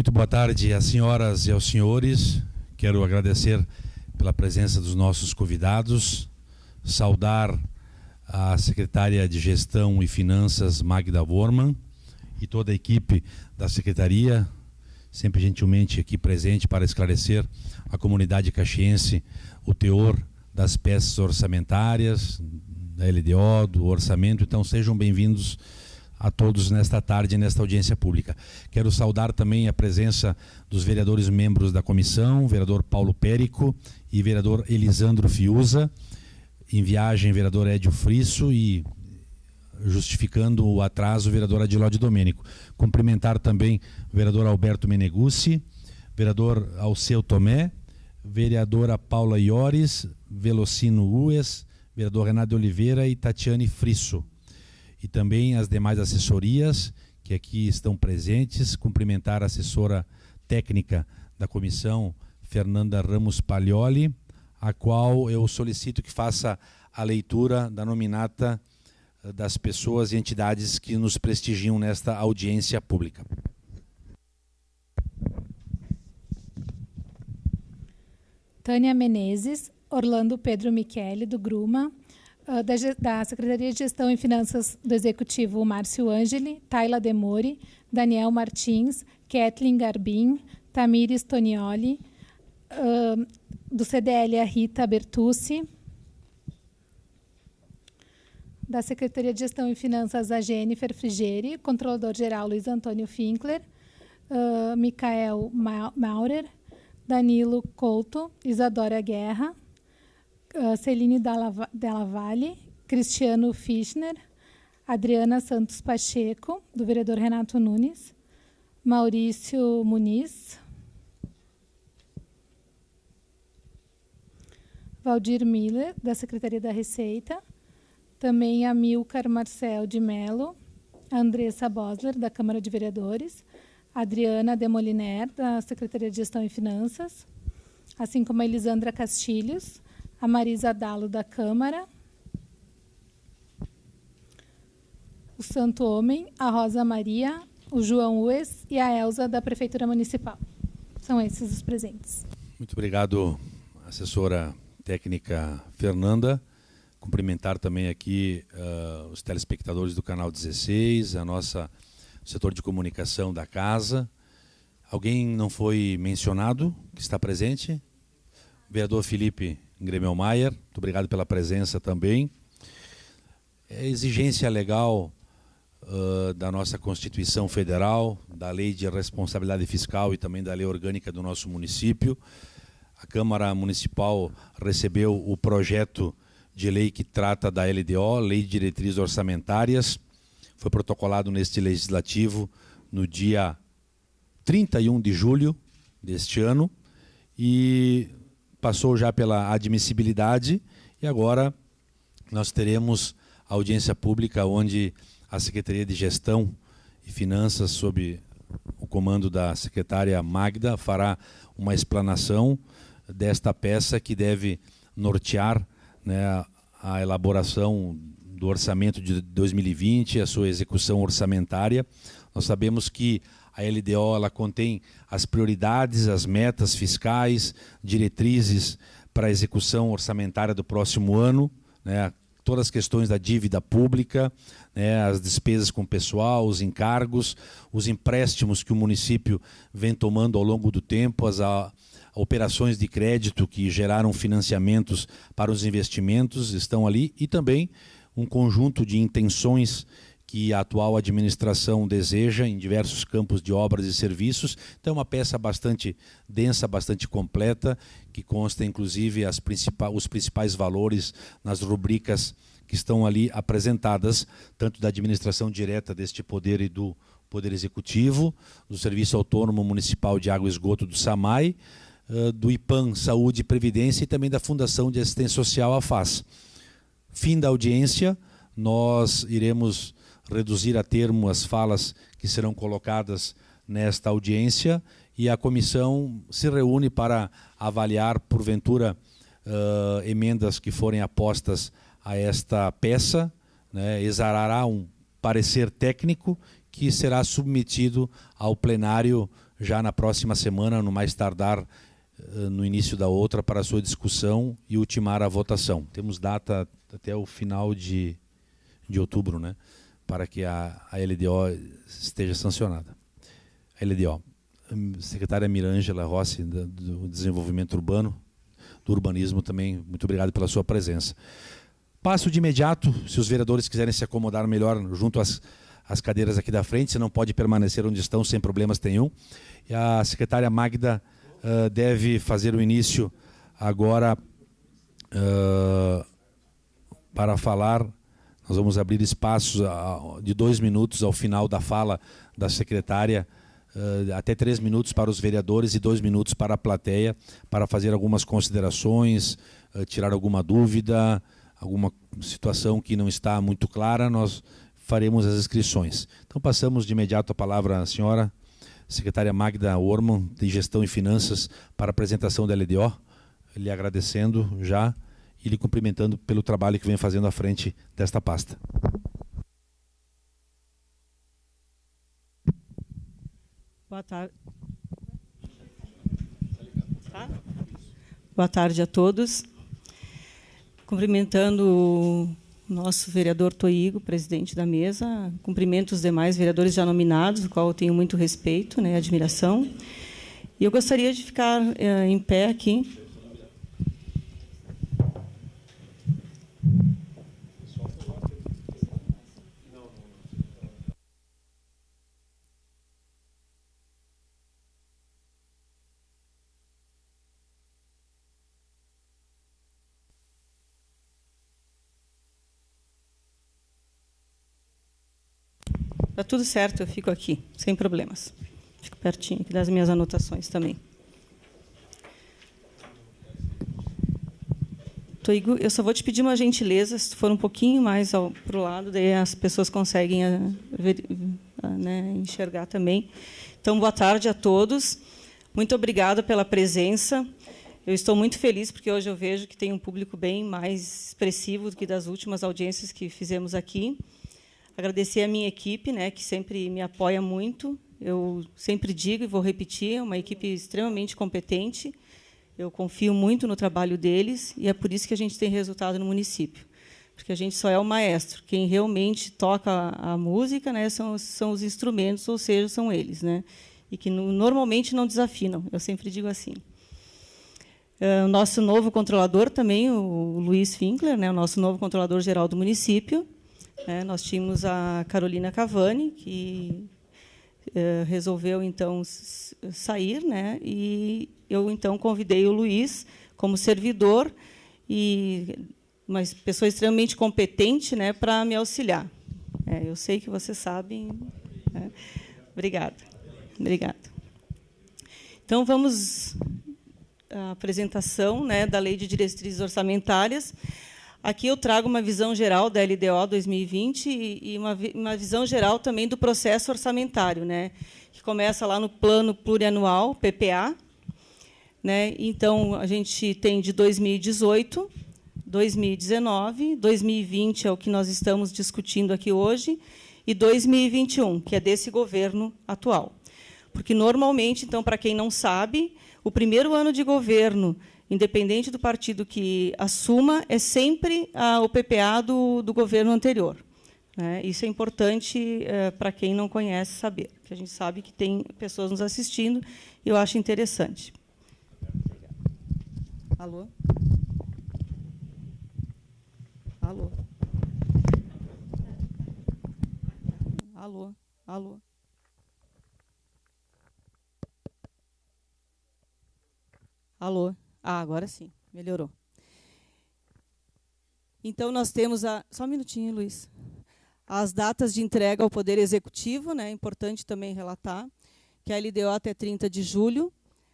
Muito boa tarde às senhoras e aos senhores. Quero agradecer pela presença dos nossos convidados, saudar a secretária de Gestão e Finanças, Magda Wormann, e toda a equipe da Secretaria, sempre gentilmente aqui presente para esclarecer à comunidade caxiense o teor das peças orçamentárias, da LDO, do orçamento. Então sejam bem-vindos a todos nesta tarde, nesta audiência pública. Quero saudar também a presença dos vereadores membros da comissão, vereador Paulo Périco e vereador Elisandro Fiuza, em viagem, vereador Édio Frisso e, justificando o atraso, o vereador Adiló de Domênico. Cumprimentar também o vereador Alberto Meneguzzi, vereador Alceu Tomé, vereadora Paula Iores, Velocino Ues, vereador Renato de Oliveira e Tatiane Frisso. E também as demais assessorias que aqui estão presentes. Cumprimentar a assessora técnica da comissão, Fernanda Ramos Paglioli, a qual eu solicito que faça a leitura da nominata das pessoas e entidades que nos prestigiam nesta audiência pública. Tânia Menezes, Orlando Pedro Michele, do Gruma, da Secretaria de Gestão e Finanças do Executivo, Márcio Angeli, Tayla Demori, Daniel Martins, Kathleen Garbin, Tamires Tonioli, do CDL, a Rita Bertucci, da Secretaria de Gestão e Finanças, a Jennifer Frigeri, Controlador-Geral, Luiz Antônio Finkler, Micael Maurer, Danilo Couto, Isadora Guerra, Celine Della Valle, Cristiano Fischner, Adriana Santos Pacheco, do vereador Renato Nunes, Maurício Muniz, Valdir Miller, da Secretaria da Receita, também a Milcar Marcel de Mello, a Andressa Bosler, da Câmara de Vereadores, a Adriana Demoliner, da Secretaria de Gestão e Finanças, assim como a Elisandra Castilhos, a Marisa Dalo, da Câmara, o Santo Homem, a Rosa Maria, o João Ues e a Elza, da Prefeitura Municipal. São esses os presentes. Muito obrigado, assessora técnica Fernanda. Cumprimentar também aqui os telespectadores do Canal 16, o setor de comunicação da casa. Alguém não foi mencionado que está presente? O vereador Felipe Gremel-Maier, muito obrigado pela presença também. É exigência legal da nossa Constituição Federal, da Lei de Responsabilidade Fiscal e também da Lei Orgânica do nosso município. A Câmara Municipal recebeu o projeto de lei que trata da LDO, Lei de Diretrizes Orçamentárias. Foi protocolado neste legislativo no dia 31 de julho deste ano e passou já pela admissibilidade e agora nós teremos a audiência pública onde a Secretaria de Gestão e Finanças, sob o comando da secretária Magda, fará uma explanação desta peça que deve nortear, né, a elaboração do orçamento de 2020, a sua execução orçamentária. Nós sabemos que a LDO ela contém as prioridades, as metas fiscais, diretrizes para a execução orçamentária do próximo ano, né, todas as questões da dívida pública, né, as despesas com pessoal, os encargos, os empréstimos que o município vem tomando ao longo do tempo, as operações de crédito que geraram financiamentos para os investimentos estão ali e também um conjunto de intenções que a atual administração deseja em diversos campos de obras e serviços. Então é uma peça bastante densa, bastante completa, que consta inclusive os principais valores nas rubricas que estão ali apresentadas, tanto da administração direta deste poder e do Poder Executivo, do Serviço Autônomo Municipal de Água e Esgoto do SAMAI, do IPAM Saúde e Previdência e também da Fundação de Assistência Social, a FAS. Fim da audiência, nós iremos reduzir a termo as falas que serão colocadas nesta audiência e a comissão se reúne para avaliar, porventura, emendas que forem apostas a esta peça, né, exarará um parecer técnico que será submetido ao plenário já na próxima semana, no mais tardar no início da outra, para a sua discussão e ultimar a votação. Temos data até o final de outubro, né, para que a LDO esteja sancionada. A LDO. Secretária Mirângela Rossi, do Desenvolvimento Urbano, do Urbanismo também, muito obrigado pela sua presença. Passo de imediato, se os vereadores quiserem se acomodar melhor junto às cadeiras aqui da frente, se não pode permanecer onde estão, sem problemas nenhum. E a secretária Magda deve fazer o início agora para falar. Nós vamos abrir espaços de 2 minutos ao final da fala da secretária, até 3 minutos para os vereadores e 2 minutos para a plateia, para fazer algumas considerações, tirar alguma dúvida, alguma situação que não está muito clara, nós faremos as inscrições. Então passamos de imediato a palavra à senhora secretária Magda Orman, de Gestão e Finanças, para a apresentação da LDO, lhe agradecendo já e lhe cumprimentando pelo trabalho que vem fazendo à frente desta pasta. Boa tarde. Boa tarde a todos. Cumprimentando o nosso vereador Toigo, presidente da mesa, cumprimento os demais vereadores já nominados, do qual eu tenho muito respeito, né, admiração. E eu gostaria de ficar em pé aqui. Está tudo certo, eu fico aqui, sem problemas. Fico pertinho aqui das minhas anotações também. Toigo, eu só vou te pedir uma gentileza, se tu for um pouquinho mais para o lado, daí as pessoas conseguem né, enxergar também. Então, boa tarde a todos. Muito obrigada pela presença. Eu estou muito feliz, porque hoje eu vejo que tem um público bem mais expressivo do que das últimas audiências que fizemos aqui. Agradecer a minha equipe, né, que sempre me apoia muito. Eu sempre digo e vou repetir, é uma equipe extremamente competente. Eu confio muito no trabalho deles e é por isso que a gente tem resultado no município. Porque a gente só é o maestro. Quem realmente toca a música, né, são os instrumentos, ou seja, são eles, né, e que normalmente não desafinam. Eu sempre digo assim. O nosso novo controlador também, o Luiz Finkler, né, o nosso novo controlador geral do município. Nós tínhamos a Carolina Cavani, que resolveu, então, sair, né? E eu, então, convidei o Luiz como servidor e uma pessoa extremamente competente, né, para me auxiliar. Eu sei que vocês sabem. Né? Obrigada. Obrigada. Então, vamos à apresentação, né, da Lei de Diretrizes Orçamentárias. Aqui eu trago uma visão geral da LDO 2020 e uma visão geral também do processo orçamentário, né, que começa lá no Plano Plurianual, PPA. Né, então, a gente tem de 2018, 2019, 2020 é o que nós estamos discutindo aqui hoje, e 2021, que é desse governo atual. Porque, normalmente, então, para quem não sabe, o primeiro ano de governo, independente do partido que assuma, é sempre o PPA do governo anterior. Né? Isso é importante para quem não conhece saber, que a gente sabe que tem pessoas nos assistindo e eu acho interessante. Alô? Alô? Alô? Alô? Alô? Agora sim, melhorou. Então, nós temos só um minutinho, Luiz. As datas de entrega ao Poder Executivo, né, é importante também relatar, que a LDO até 30 de julho,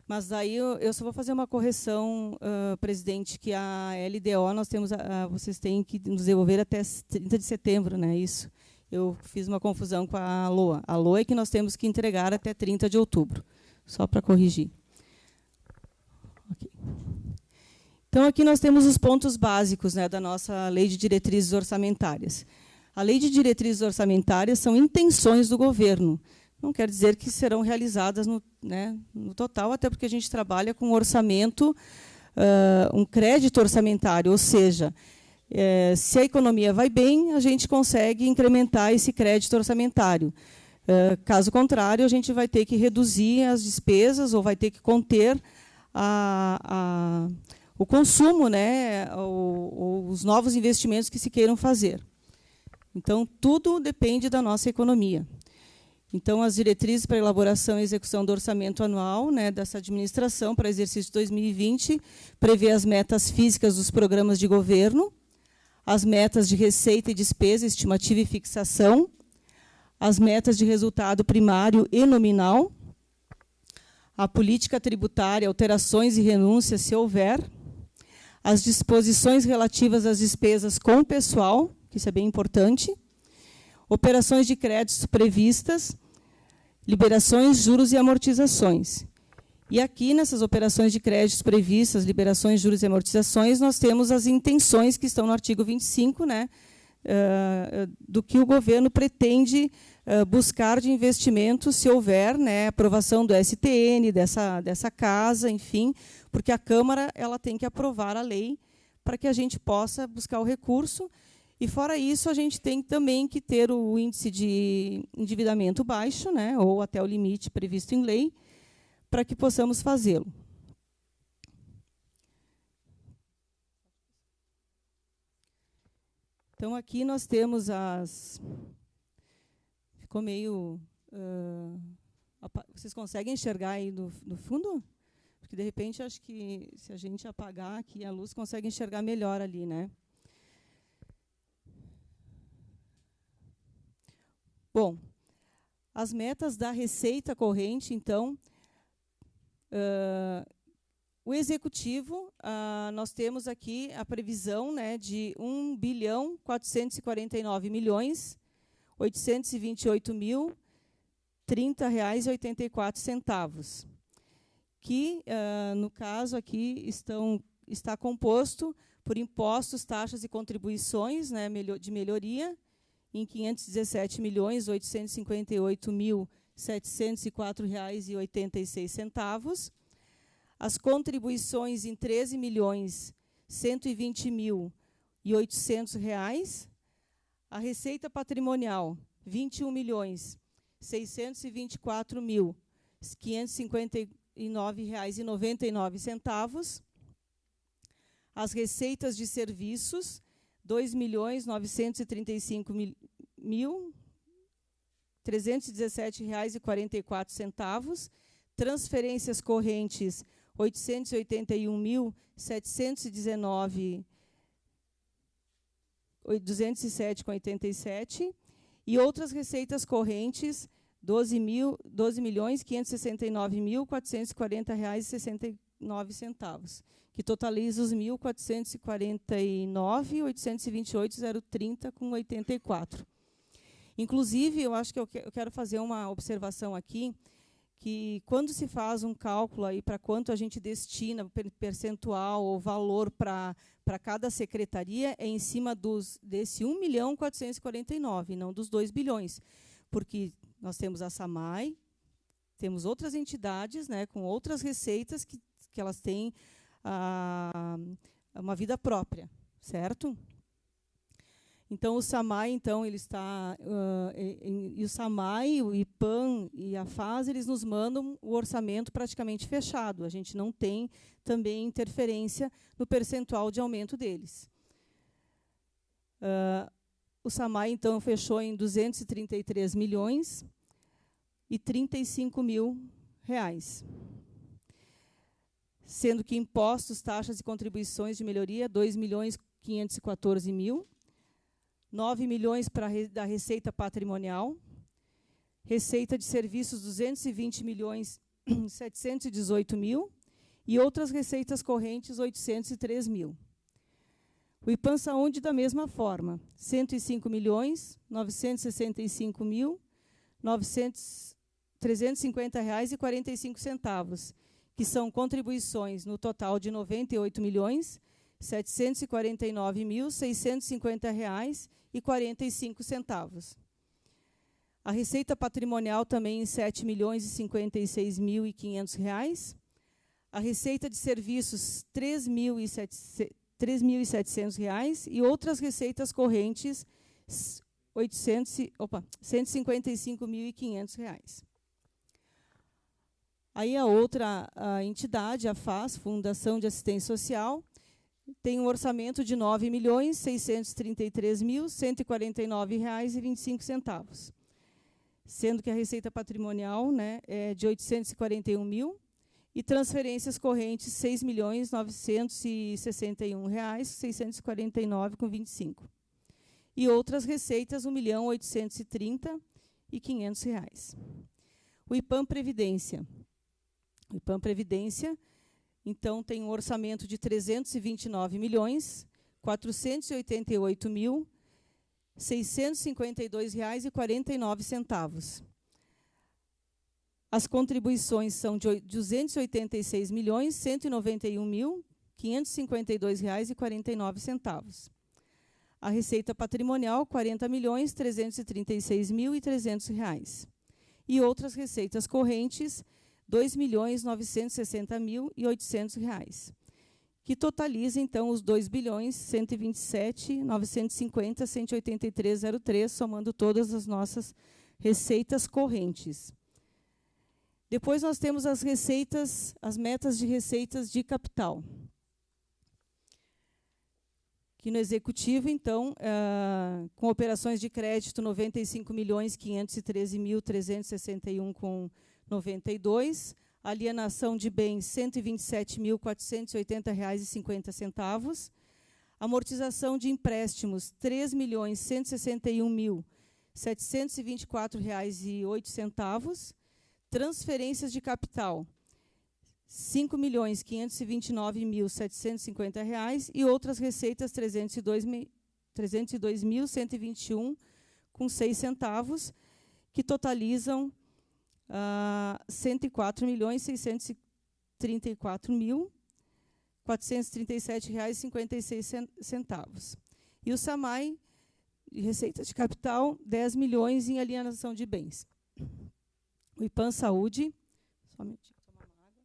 mas daí eu só vou fazer uma correção, presidente, que a LDO vocês têm que nos devolver até 30 de setembro, né, isso. Eu fiz uma confusão com a LOA. A LOA é que nós temos que entregar até 30 de outubro, só para corrigir. Okay. Então, aqui nós temos os pontos básicos, né, da nossa Lei de Diretrizes Orçamentárias. A Lei de Diretrizes Orçamentárias são intenções do governo. não quer dizer que serão realizadas no total, até porque a gente trabalha com orçamento, um crédito orçamentário, ou seja, se a economia vai bem, a gente consegue incrementar esse crédito orçamentário. Caso contrário, a gente vai ter que reduzir as despesas ou vai ter que conter o consumo, né, os novos investimentos que se queiram fazer. Então, tudo depende da nossa economia. Então, as diretrizes para elaboração e execução do orçamento anual, né, dessa administração para exercício de 2020 prevê as metas físicas dos programas de governo, as metas de receita e despesa, estimativa e fixação, as metas de resultado primário e nominal, a política tributária, alterações e renúncias, se houver, as disposições relativas às despesas com o pessoal, que isso é bem importante, operações de créditos previstas, liberações, juros e amortizações. E aqui, nessas operações de créditos previstas, liberações, juros e amortizações, nós temos as intenções que estão no artigo 25, né, do que o governo pretende buscar de investimento, se houver, né, aprovação do STN, dessa casa, enfim, porque a Câmara ela tem que aprovar a lei para que a gente possa buscar o recurso. E, fora isso, a gente tem também que ter o índice de endividamento baixo, né, ou até o limite previsto em lei, para que possamos fazê-lo. Então, aqui nós temos as... Ficou meio... vocês conseguem enxergar aí no fundo? Porque, de repente, acho que se a gente apagar aqui a luz, consegue enxergar melhor ali, né? Bom, as metas da receita corrente, então... o executivo, nós temos aqui a previsão, né, de R$ 1.449.828.030,84, que, no caso aqui, está composto por impostos, taxas e contribuições, né, de melhoria, em R$ 517.858.704,86, as contribuições em R$ 13.120.800, a receita patrimonial R$ 21.624.559,99, as receitas de serviços R$ 2.935.317,44, transferências correntes R$ 881.719.207,87 e outras receitas correntes R$ 12.569.440,69, que totaliza os R$ 1.449.828,030,84. Inclusive, eu acho que eu quero fazer uma observação aqui, que quando se faz um cálculo aí para quanto a gente destina, percentual ou valor para cada secretaria, é em cima desse 1.449.000, não dos 2 bilhões. Porque nós temos a SAMAI, temos outras entidades, né, com outras receitas que elas têm uma vida própria, certo? Então, o SAMAI, então, ele está... e o SAMAI, o IPAM e a FAS, eles nos mandam o orçamento praticamente fechado. A gente não tem também interferência no percentual de aumento deles. O SAMAI, então, fechou em R$ 233.035.000, sendo que impostos, taxas e contribuições de melhoria, R$ 2.514.000, 9 milhões da receita patrimonial, receita de serviços 220.718.000 e outras receitas correntes 803.000. O IPAM Saúde, da mesma forma, R$ 105.965.350,45, que são contribuições no total de R$ 98.749.650,45. A receita patrimonial também em R$ 7.056.500. A receita de serviços R$ 3.700 e outras receitas correntes R$ 155.500. Aí a outra entidade, a FAS, Fundação de Assistência Social, tem um orçamento de R$ 9.633.149,25, sendo que a receita patrimonial, né, é de R$ 841.000 e transferências correntes R$ 6.961.649,25. E outras receitas R$ 1.830.500. O IPAM Previdência. O IPAM Previdência, então, tem um orçamento de R$ 329.458.652,49. As contribuições são de R$ 286.191.552,49. A receita patrimonial, R$ 40.336.300. E outras receitas correntes, R$ 2.960.800, que totaliza, então, os R$ 2.127.950.183,03, somando todas as nossas receitas correntes. Depois nós temos as receitas, as metas de receitas de capital. Que no executivo, então, com operações de crédito, R$ 95.513.361,92, alienação de bens, R$ 127.480,50, amortização de empréstimos, R$ 3.161.724,08, transferências de capital, R$ 5.529.750 e outras receitas R$ 302.121,06, que totalizam R$ 104.634.437,56. E o SAMAI, de receita de capital, R$ 10 milhões em alienação de bens. O IPAM Saúde, só um minutinho, tomar uma água.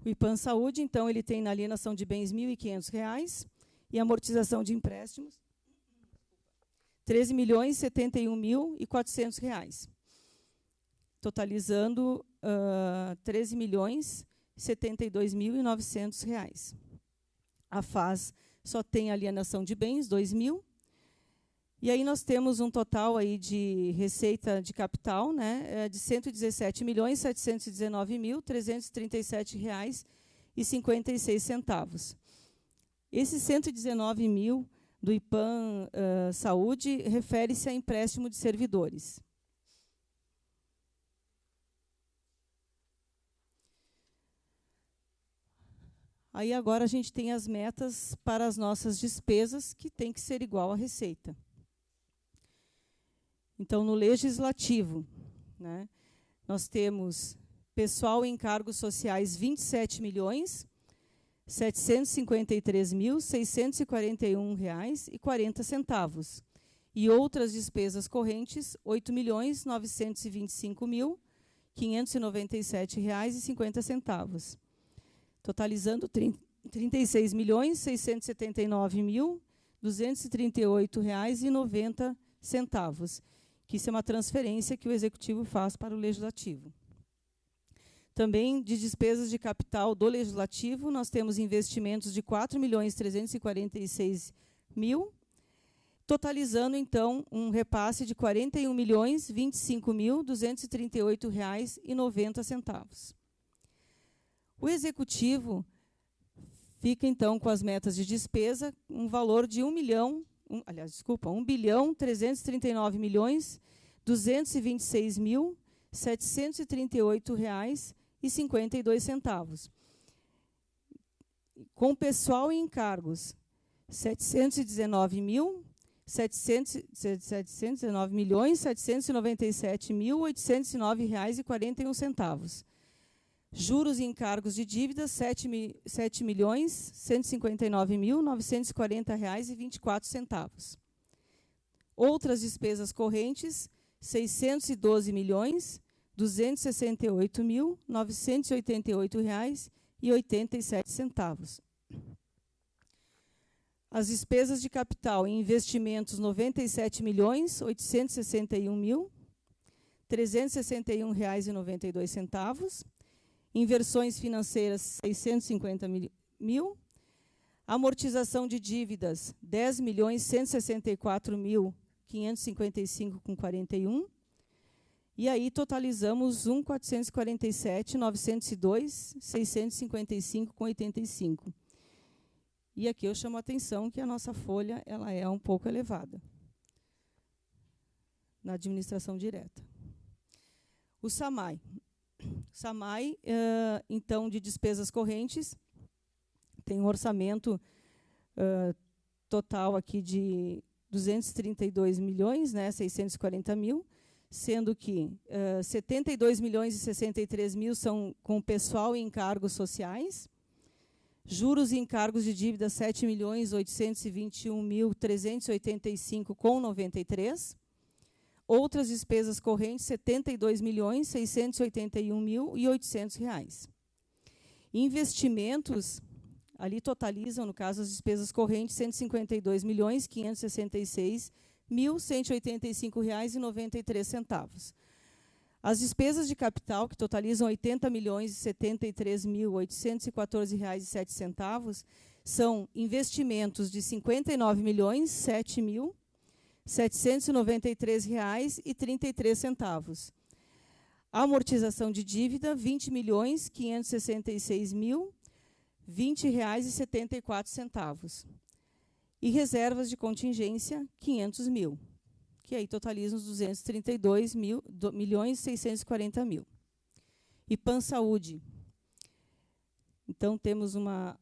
O IPAM Saúde, então, ele tem na alienação de bens R$ 1.500 e amortização de empréstimos R$ 13.071.400, totalizando R$ 13.072.900. A FAS só tem alienação de bens, R$ 2.000. E aí nós temos um total aí de receita de capital, né, de R$ 117.719.337,56. Esses 119 mil do IPAM Saúde refere-se a empréstimo de servidores. Aí agora a gente tem as metas para as nossas despesas, que tem que ser igual à receita. Então, no legislativo, né, nós temos pessoal em cargos sociais R$ 27.753.641,40 e outras despesas correntes R$ 8.925.597,50, totalizando R$ 36.679.238,90, que isso é uma transferência que o Executivo faz para o Legislativo. Também de despesas de capital do Legislativo, nós temos investimentos de R$ 4.346.000, totalizando, então, um repasse de R$ 41.025.238,90. O Executivo fica, então, com as metas de despesa, um valor de R$ 1.339.226.738,52. Com pessoal e encargos, R$ 719.797.809,41. Juros e encargos de dívidas, R$ 7.159.940,24. Outras despesas correntes, R$ 612.268.988,87. As despesas de capital em investimentos, R$ 97.861.361,92. Inversões financeiras, R$ 650 mil. Amortização de dívidas, R$ 10.164.555,41. E aí totalizamos R$ 1.447.902.655,85. E aqui eu chamo a atenção que a nossa folha ela é um pouco elevada na administração direta. O SAMAI. SAMAI, então, de despesas correntes, tem um orçamento total aqui de 232 milhões, né, 640 mil, sendo que 72 milhões e 63 mil são com pessoal e encargos sociais, juros e encargos de dívida 7 milhões 821.385,93, outras despesas correntes, R$ 72.681.800. Investimentos, ali totalizam, no caso, as despesas correntes, R$ 152.566.185,93. As despesas de capital, que totalizam R$ 80.073.814,07, são investimentos de R$ 59.007.793,33. Amortização de dívida, R$ 20.566.020,74. E reservas de contingência, R$ 500 mil, que aí totalizam os 232.640.000. E PAN-Saúde. Então, temos uma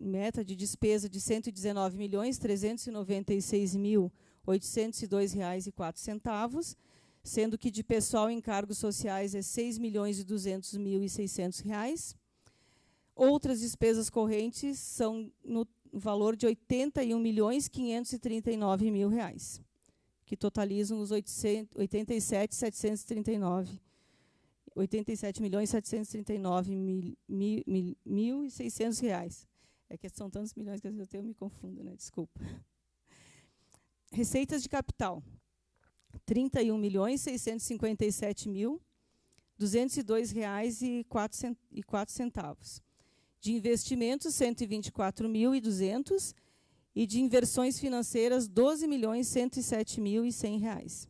meta de despesa de R$ 119.396.802,04, sendo que de pessoal e encargos sociais é R$ 6.200.600. Outras despesas correntes são no valor de R$ 81.539.000, que totalizam os 87.739.600 reais. É que são tantos milhões que às vezes eu me confundo, né? Desculpa. Receitas de capital, R$ 31.657.202,04. De investimentos, R$ 124.200. E de inversões financeiras, R$ 12.107.100.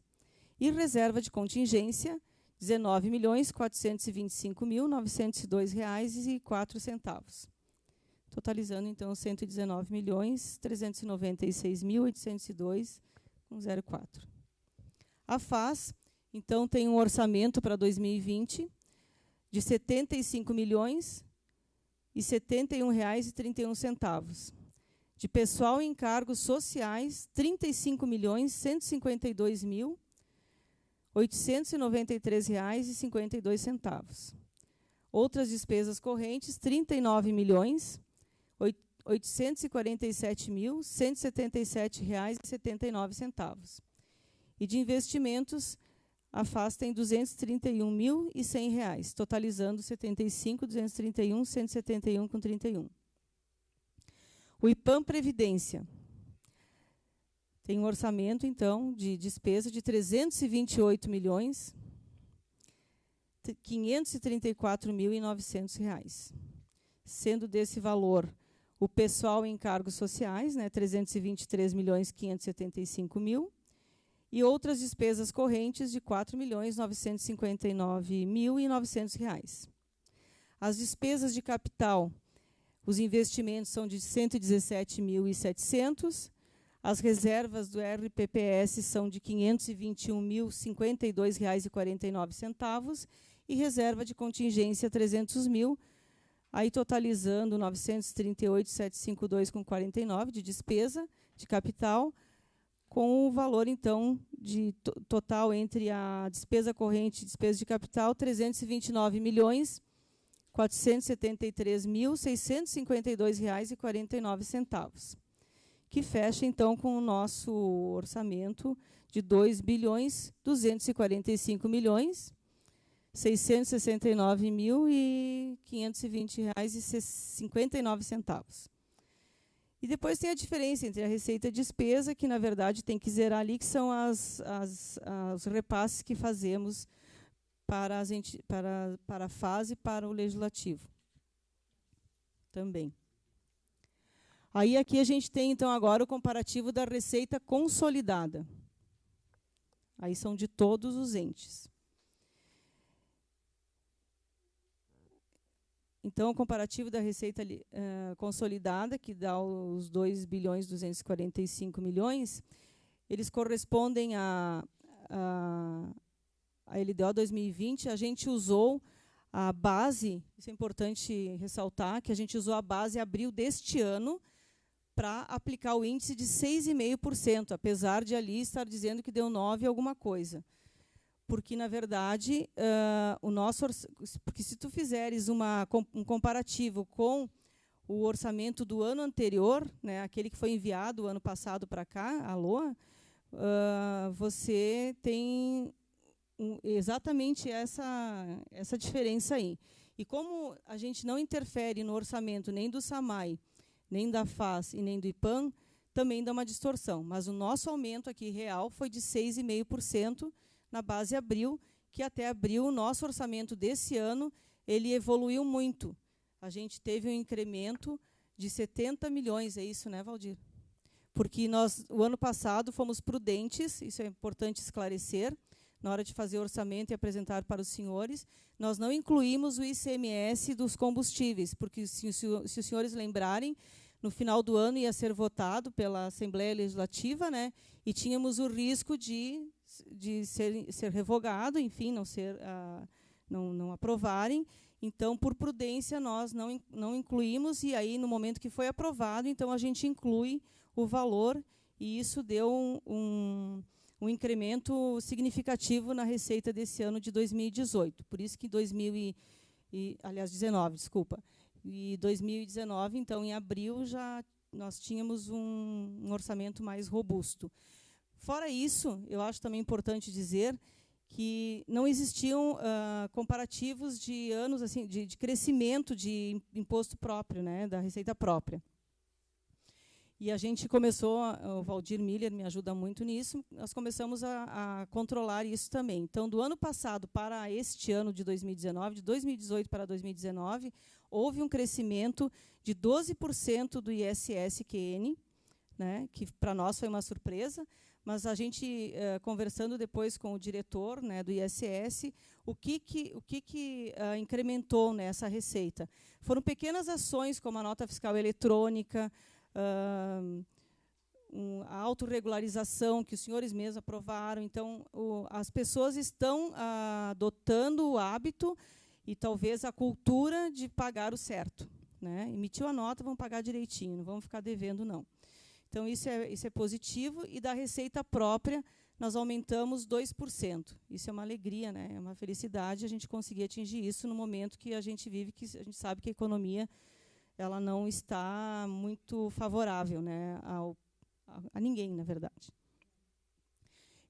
E reserva de contingência, R$ 19.425.902,04. Totalizando, então, R$ 119.396.802,04. A FAS, então, tem um orçamento para 2020 de R$ 75.071,31. De pessoal e encargos sociais, R$ 35.152.893,52. Outras despesas correntes, R$ 39.847.177,79. E de investimentos, a FAS tem R$ 231.100, totalizando R$ 75.231.171,31. O IPAM Previdência tem um orçamento, então, de despesa de R$ 328.534.900, sendo desse valor o pessoal e encargos sociais, né, R$ 323.575.000, e outras despesas correntes de R$ 4.959.900. As despesas de capital, os investimentos são de R$ 117.700, as reservas do RPPS são de R$ 521.052,49 e reserva de contingência R$ 300 mil, aí totalizando R$ 938.752,49 de despesa de capital, com o valor, então, de total entre a despesa corrente e despesa de capital, R$ 329.000.000 473.652,49, que fecha, então, com o nosso orçamento de R$ 2.245.669.520,59. E depois tem a diferença entre a receita e a despesa, que, na verdade, tem que zerar ali, que são os repasses que fazemos para a fase, para o legislativo. Também. Aí aqui a gente tem, então, agora o comparativo da receita consolidada. Aí são de todos os entes. Então, o comparativo da receita consolidada, que dá os 2.245 milhões, eles correspondem a LDO 2020. A gente usou a base, isso é importante ressaltar, que a gente usou a base abril deste ano para aplicar o índice de 6,5%, apesar de ali estar dizendo que deu 9 alguma coisa. Porque, na verdade, porque se tu fizeres um comparativo com o orçamento do ano anterior, né, aquele que foi enviado o ano passado para cá, a LOA, você tem exatamente essa diferença aí. E como a gente não interfere no orçamento nem do SAMAI, nem da FAS e nem do IPAM, também dá uma distorção. Mas o nosso aumento aqui real foi de 6,5%, na base abril, que até abril o nosso orçamento desse ano ele evoluiu muito. A gente teve um incremento de 70 milhões, é isso, né, Valdir? Porque nós, o ano passado, fomos prudentes, isso é importante esclarecer, na hora de fazer o orçamento e apresentar para os senhores, nós não incluímos o ICMS dos combustíveis, porque, se os senhores lembrarem, no final do ano ia ser votado pela Assembleia Legislativa, né, e tínhamos o risco de ser revogado, enfim, não aprovarem. Então, por prudência, nós não incluímos, e aí, no momento que foi aprovado, então a gente inclui o valor, e isso deu um incremento significativo na receita desse ano de 2018. Por isso que 2019, desculpa. E 2019, então, em abril, já nós tínhamos um orçamento mais robusto. Fora isso, eu acho também importante dizer que não existiam comparativos de anos assim, de crescimento de imposto próprio, né, da receita própria. E a gente começou, o Valdir Miller me ajuda muito nisso, nós começamos a controlar isso também. Então, do ano passado para este ano de 2019, de 2018 para 2019, houve um crescimento de 12% do ISS-QN, né, que para nós foi uma surpresa, mas a gente, conversando depois com o diretor, né, do ISS, o que incrementou nessa receita? Foram pequenas ações, como a nota fiscal eletrônica, a autorregularização, que os senhores mesmos aprovaram. Então, as pessoas estão adotando o hábito e talvez a cultura de pagar o certo, né? Emitiu a nota, vamos pagar direitinho, não vamos ficar devendo, não. Então, isso é positivo. E da receita própria, nós aumentamos 2%. Isso é uma alegria, né? É uma felicidade a gente conseguir atingir isso no momento que a gente vive, que a gente sabe que a economia ela não está muito favorável, né, a ninguém, na verdade.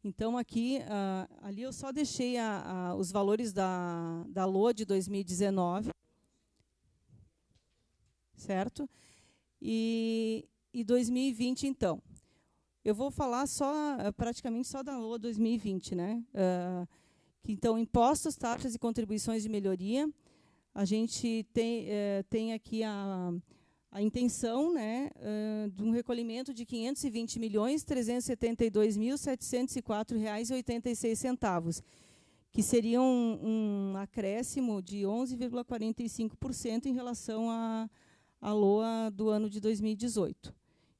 Então, aqui, ali eu só deixei os valores da LOA de 2019, certo? E 2020, então. Eu vou falar praticamente só da LOA 2020, né? Então, impostos, taxas e contribuições de melhoria. A gente tem aqui a intenção, né, de um recolhimento de R$ 520.372.704,86, que seria um acréscimo de 11,45% em relação à LOA do ano de 2018,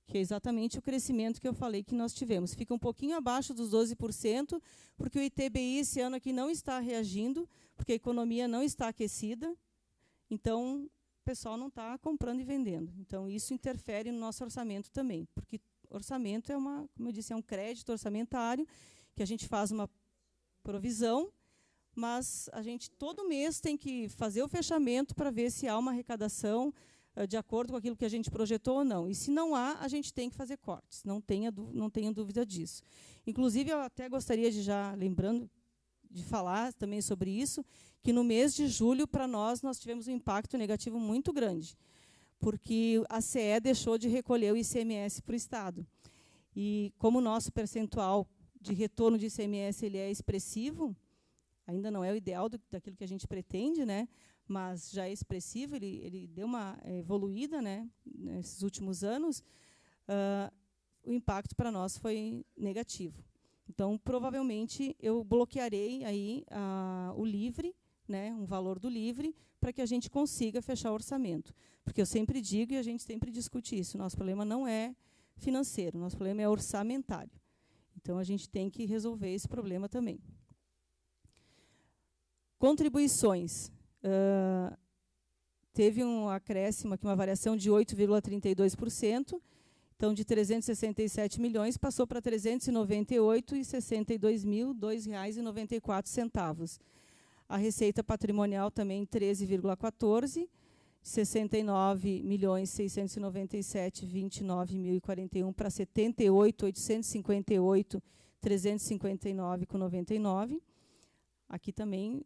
que é exatamente o crescimento que eu falei que nós tivemos. Fica um pouquinho abaixo dos 12%, porque o ITBI esse ano aqui não está reagindo, porque a economia não está aquecida, então o pessoal não está comprando e vendendo. Então, isso interfere no nosso orçamento também, porque orçamento como eu disse, é um crédito orçamentário, que a gente faz uma provisão, mas a gente todo mês tem que fazer o fechamento para ver se há uma arrecadação de acordo com aquilo que a gente projetou ou não. E se não há, a gente tem que fazer cortes, não tenha dúvida disso. Inclusive, eu até gostaria de, já lembrando, de falar também sobre isso, que no mês de julho, para nós tivemos um impacto negativo muito grande, porque a CE deixou de recolher o ICMS para o Estado. E como o nosso percentual de retorno de ICMS ele é expressivo, ainda não é o ideal daquilo que a gente pretende, né? Mas já é expressivo, ele deu uma evoluída, né, nesses últimos anos, o impacto para nós foi negativo. Então, provavelmente, eu bloquearei aí o livre, né, um valor do livre, para que a gente consiga fechar o orçamento. Porque eu sempre digo, e a gente sempre discute isso, nosso problema não é financeiro, nosso problema é orçamentário. Então, a gente tem que resolver esse problema também. Contribuições. Teve um acréscimo, aqui, uma variação de 8,32%. Então, de 367 milhões, passou para 398,62 mil, R$ 2,94. A receita patrimonial também 13,14%, 69.697.29.041 para 78.858.359,99. Aqui também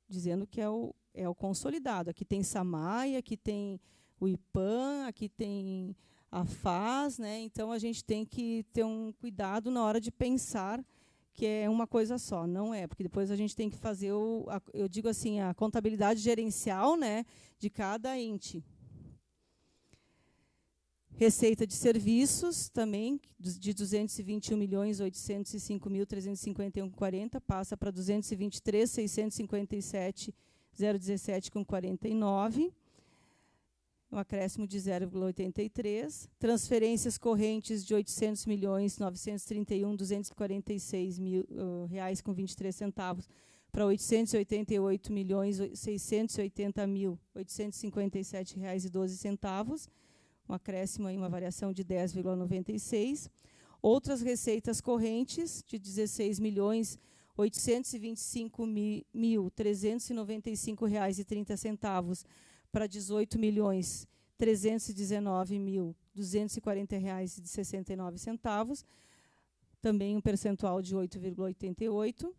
dizendo que é o consolidado. Aqui tem SAMAI, aqui tem o IPAM, aqui tem a FAS, né? Então a gente tem que ter um cuidado na hora de pensar que é uma coisa só, não é, porque depois a gente tem que fazer eu digo assim, a contabilidade gerencial, né, de cada ente. Receita de serviços também de 221.805.351,40 passa para 223.657.017,49. Um acréscimo de 0,83. Transferências correntes de 800.931.246 reais com 23 centavos para 888.680.857 reais e 12 centavos. Um acréscimo aí, uma variação de 10,96. Outras receitas correntes de 16.825.395 reais e 30 centavos para 18.319.240 reais e 69 centavos, também um percentual de 8,88.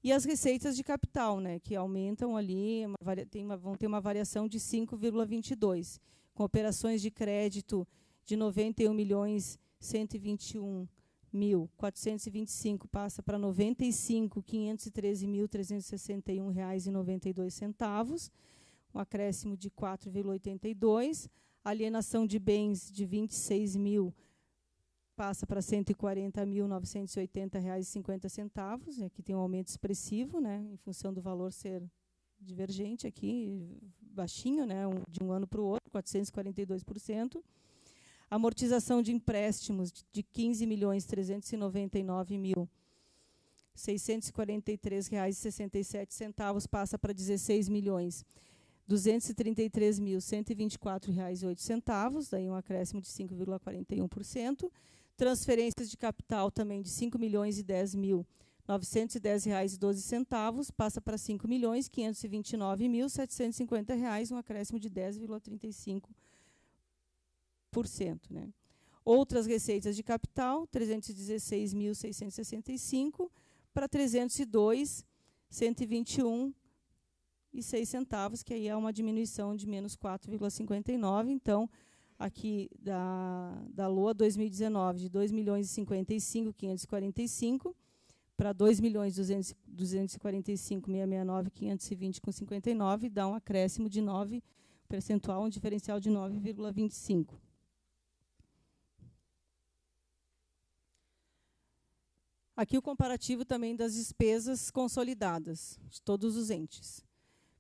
E as receitas de capital, né, que aumentam ali, vão ter uma variação de 5,22, com operações de crédito de 91.121.425 passa para 95.513.361 reais e 92 centavos. Um acréscimo de 4,82. Alienação de bens de 26.000 passa para 140.980 reais e 50 centavos. Aqui tem um aumento expressivo, né, em função do valor ser divergente aqui, baixinho, né, de um ano para o outro, 442%. Amortização de empréstimos de 15.399.643 reais e 67 centavos passa para 16.233.124 reais e 8 centavos, daí um acréscimo de 5,41%. Transferências de capital também de 5.010.910 reais e 12 centavos passa para 5.529.750 reais, um acréscimo de 10,35%. Né? Outras receitas de capital, 316.665 para 302.121,06 centavos, que aí é uma diminuição de menos 4,59. Então, aqui da LOA 2019, de 2.055.545 para 2.245.669.520,59, dá um acréscimo de 9 percentual, um diferencial de 9,25. Aqui o comparativo também das despesas consolidadas de todos os entes.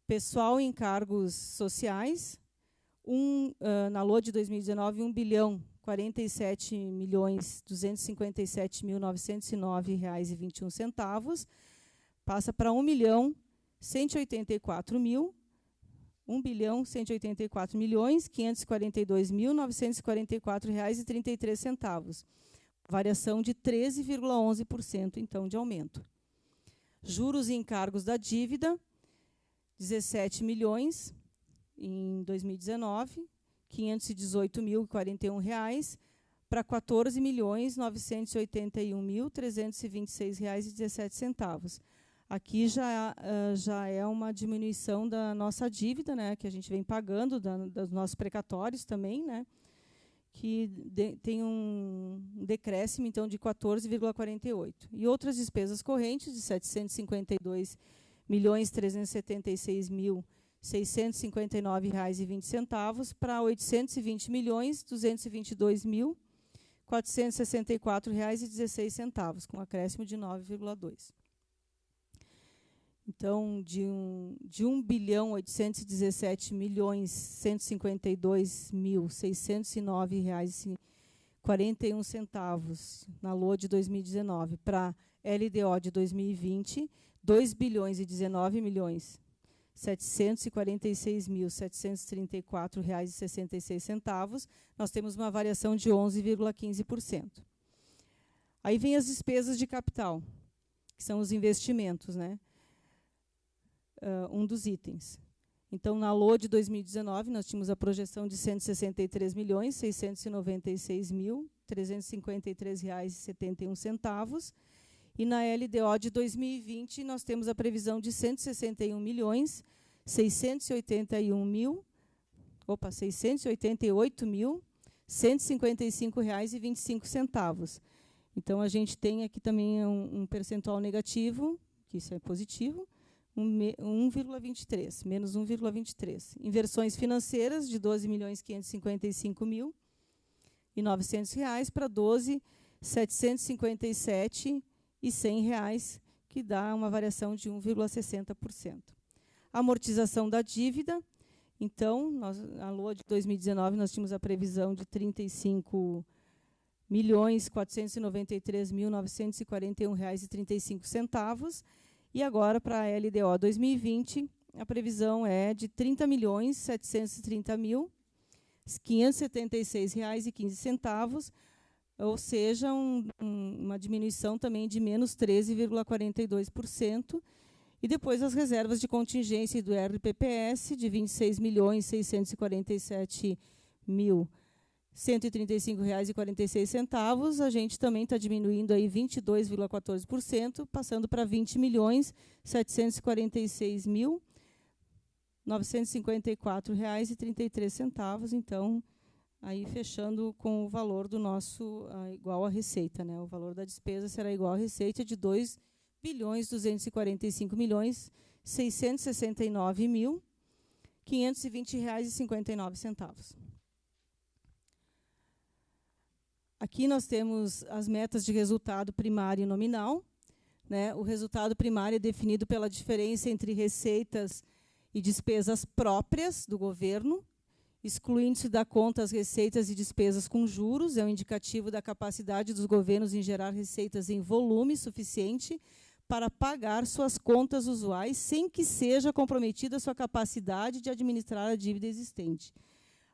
Pessoal e encargos sociais, na LOA de 2019, 1.047.257.909 reais e 21 centavos, passa para 1.184.542.944 reais e 33 centavos. Variação de 13,11%, então, de aumento. Juros e encargos da dívida, 17 milhões em 2019, 518.041 reais, para 14.981.326 reais e 17 centavos. Aqui já é uma diminuição da nossa dívida, né, que a gente vem pagando, dos nossos precatórios também, né, que tem um decréscimo então, de 14,48. E outras despesas correntes de 752.376.659 reais e 20 centavos para 820.222.464 reais e 16 centavos, com um acréscimo de 9,2. Então, de 1.817.152.609 reais e 41 centavos na LOA de 2019 para LDO de 2020, 2.019.746.734 reais e 66 centavos, nós temos uma variação de 11,15%. Aí vem as despesas de capital, que são os investimentos, né? Um dos itens. Então, na LOA de 2019, nós tínhamos a projeção de R$ 163.696.353 reais e 71 centavos, e na LDO de 2020 nós temos a previsão de R$ 688.155 reais e 25 centavos. Então, a gente tem aqui também um percentual negativo, que isso é positivo, 1,23, menos 1,23. Inversões financeiras de R$ 12.555.900 reais para R$ 12.757.100 reais, que dá uma variação de 1,60%. Amortização da dívida. Então, a LOA de 2019, nós tínhamos a previsão de R$ 35.493.941 reais e 35 centavos. E agora, para a LDO 2020, a previsão é de R$ 30.730.576 reais e 15 centavos, ou seja, uma diminuição também de menos 13,42%. E depois as reservas de contingência do RPPS de R$ 26.647.135 reais e 46 centavos, a gente também está diminuindo aí 22,14%, passando para R$ 20.746.954 reais e 33 centavos. Então, aí fechando com o valor do nosso igual à receita, né? O valor da despesa será igual à receita de R$ 2.245.669.520 reais e 59 centavos. Aqui nós temos as metas de resultado primário e nominal, né? O resultado primário é definido pela diferença entre receitas e despesas próprias do governo, excluindo-se da conta as receitas e despesas com juros, é um indicativo da capacidade dos governos em gerar receitas em volume suficiente para pagar suas contas usuais sem que seja comprometida a sua capacidade de administrar a dívida existente.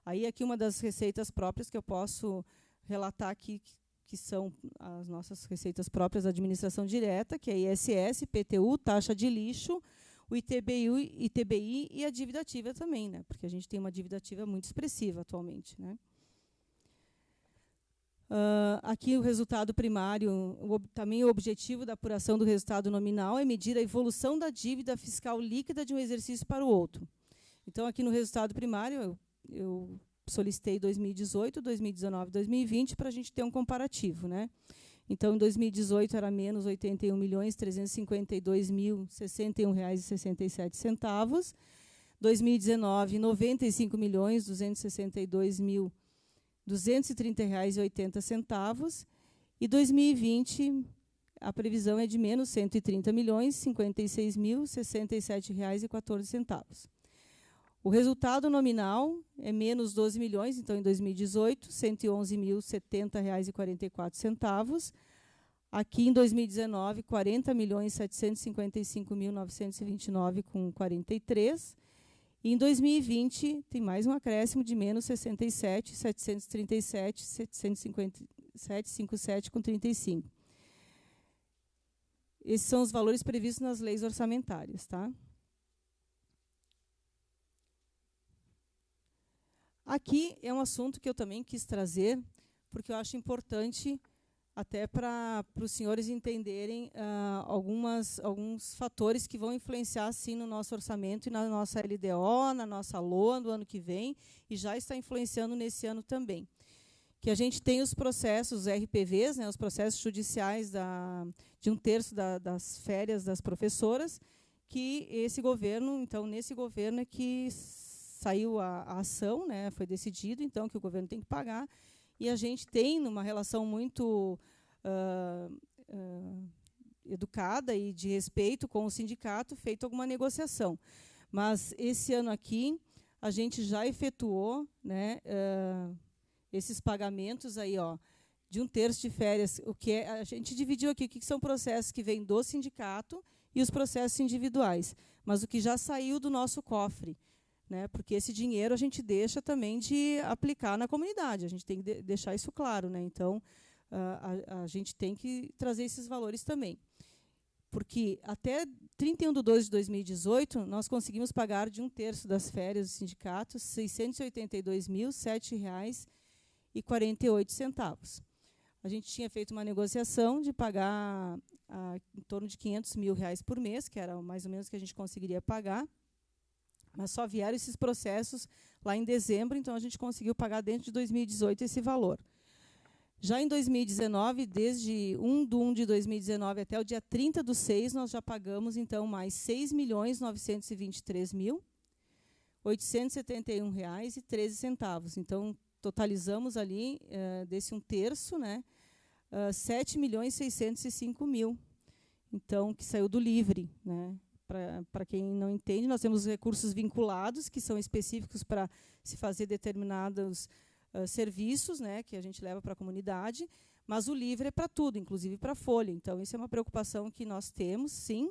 Aí aqui uma das receitas próprias que eu posso relatar aqui, que são as nossas receitas próprias da administração direta, que é ISS, IPTU, taxa de lixo, o ITBI e a dívida ativa também, né? Porque a gente tem uma dívida ativa muito expressiva atualmente, né? Aqui o resultado primário, também o objetivo da apuração do resultado nominal é medir a evolução da dívida fiscal líquida de um exercício para o outro. Então, aqui no resultado primário, eu solicitei 2018, 2019 e 2020 para a gente ter um comparativo, né? Então, em 2018 era menos R$ 81.352.061 reais e 67 centavos. 2019, R$ 95.262.230 reais e 80 centavos. E 2020 a previsão é de menos R$ 130.056.067 reais e 14 centavos. O resultado nominal é menos 12 milhões, então, em 2018, R$ 111.070 reais e 44 centavos. Aqui, em 2019, R$ 40.755.929 com 43. E em 2020, tem mais um acréscimo de menos 67.737.757 com 35. Esses são os valores previstos nas leis orçamentárias. Tá? Aqui é um assunto que eu também quis trazer, porque eu acho importante até para os senhores entenderem alguns fatores que vão influenciar, sim, no nosso orçamento e na nossa LDO, na nossa LOA do ano que vem, e já está influenciando nesse ano também. Que a gente tem os processos, os RPVs, né, os processos judiciais de 1/3 das férias das professoras, que esse governo, então, nesse governo é que saiu a ação, né, foi decidido, então, que o governo tem que pagar, e a gente tem, numa relação muito educada e de respeito com o sindicato, feito alguma negociação. Mas, esse ano aqui, a gente já efetuou, né, esses pagamentos aí, ó, de 1/3 de férias. O que a gente dividiu aqui, o que são processos que vêm do sindicato e os processos individuais. Mas o que já saiu do nosso cofre, né, porque esse dinheiro a gente deixa também de aplicar na comunidade. A gente tem que deixar isso claro. Né? Então, a gente tem que trazer esses valores também. Porque até 31/12/2018, nós conseguimos pagar de 1/3 das férias do sindicato R$ 682.007,48. A gente tinha feito uma negociação de pagar em torno de R$ 500 mil por mês, que era mais ou menos o que a gente conseguiria pagar, mas só vieram esses processos lá em dezembro, então a gente conseguiu pagar dentro de 2018 esse valor. Já em 2019, desde 1/1/2019 até o dia 30/6, nós já pagamos então mais R$ 6.923.871,13. Então, totalizamos ali, desse 1/3, né, 7.605.000. Então, que saiu do livre. Né? Para quem não entende, nós temos recursos vinculados, que são específicos para se fazer determinados serviços, né, que a gente leva para a comunidade, mas o livre é para tudo, inclusive para a folha. Então, isso é uma preocupação que nós temos, sim,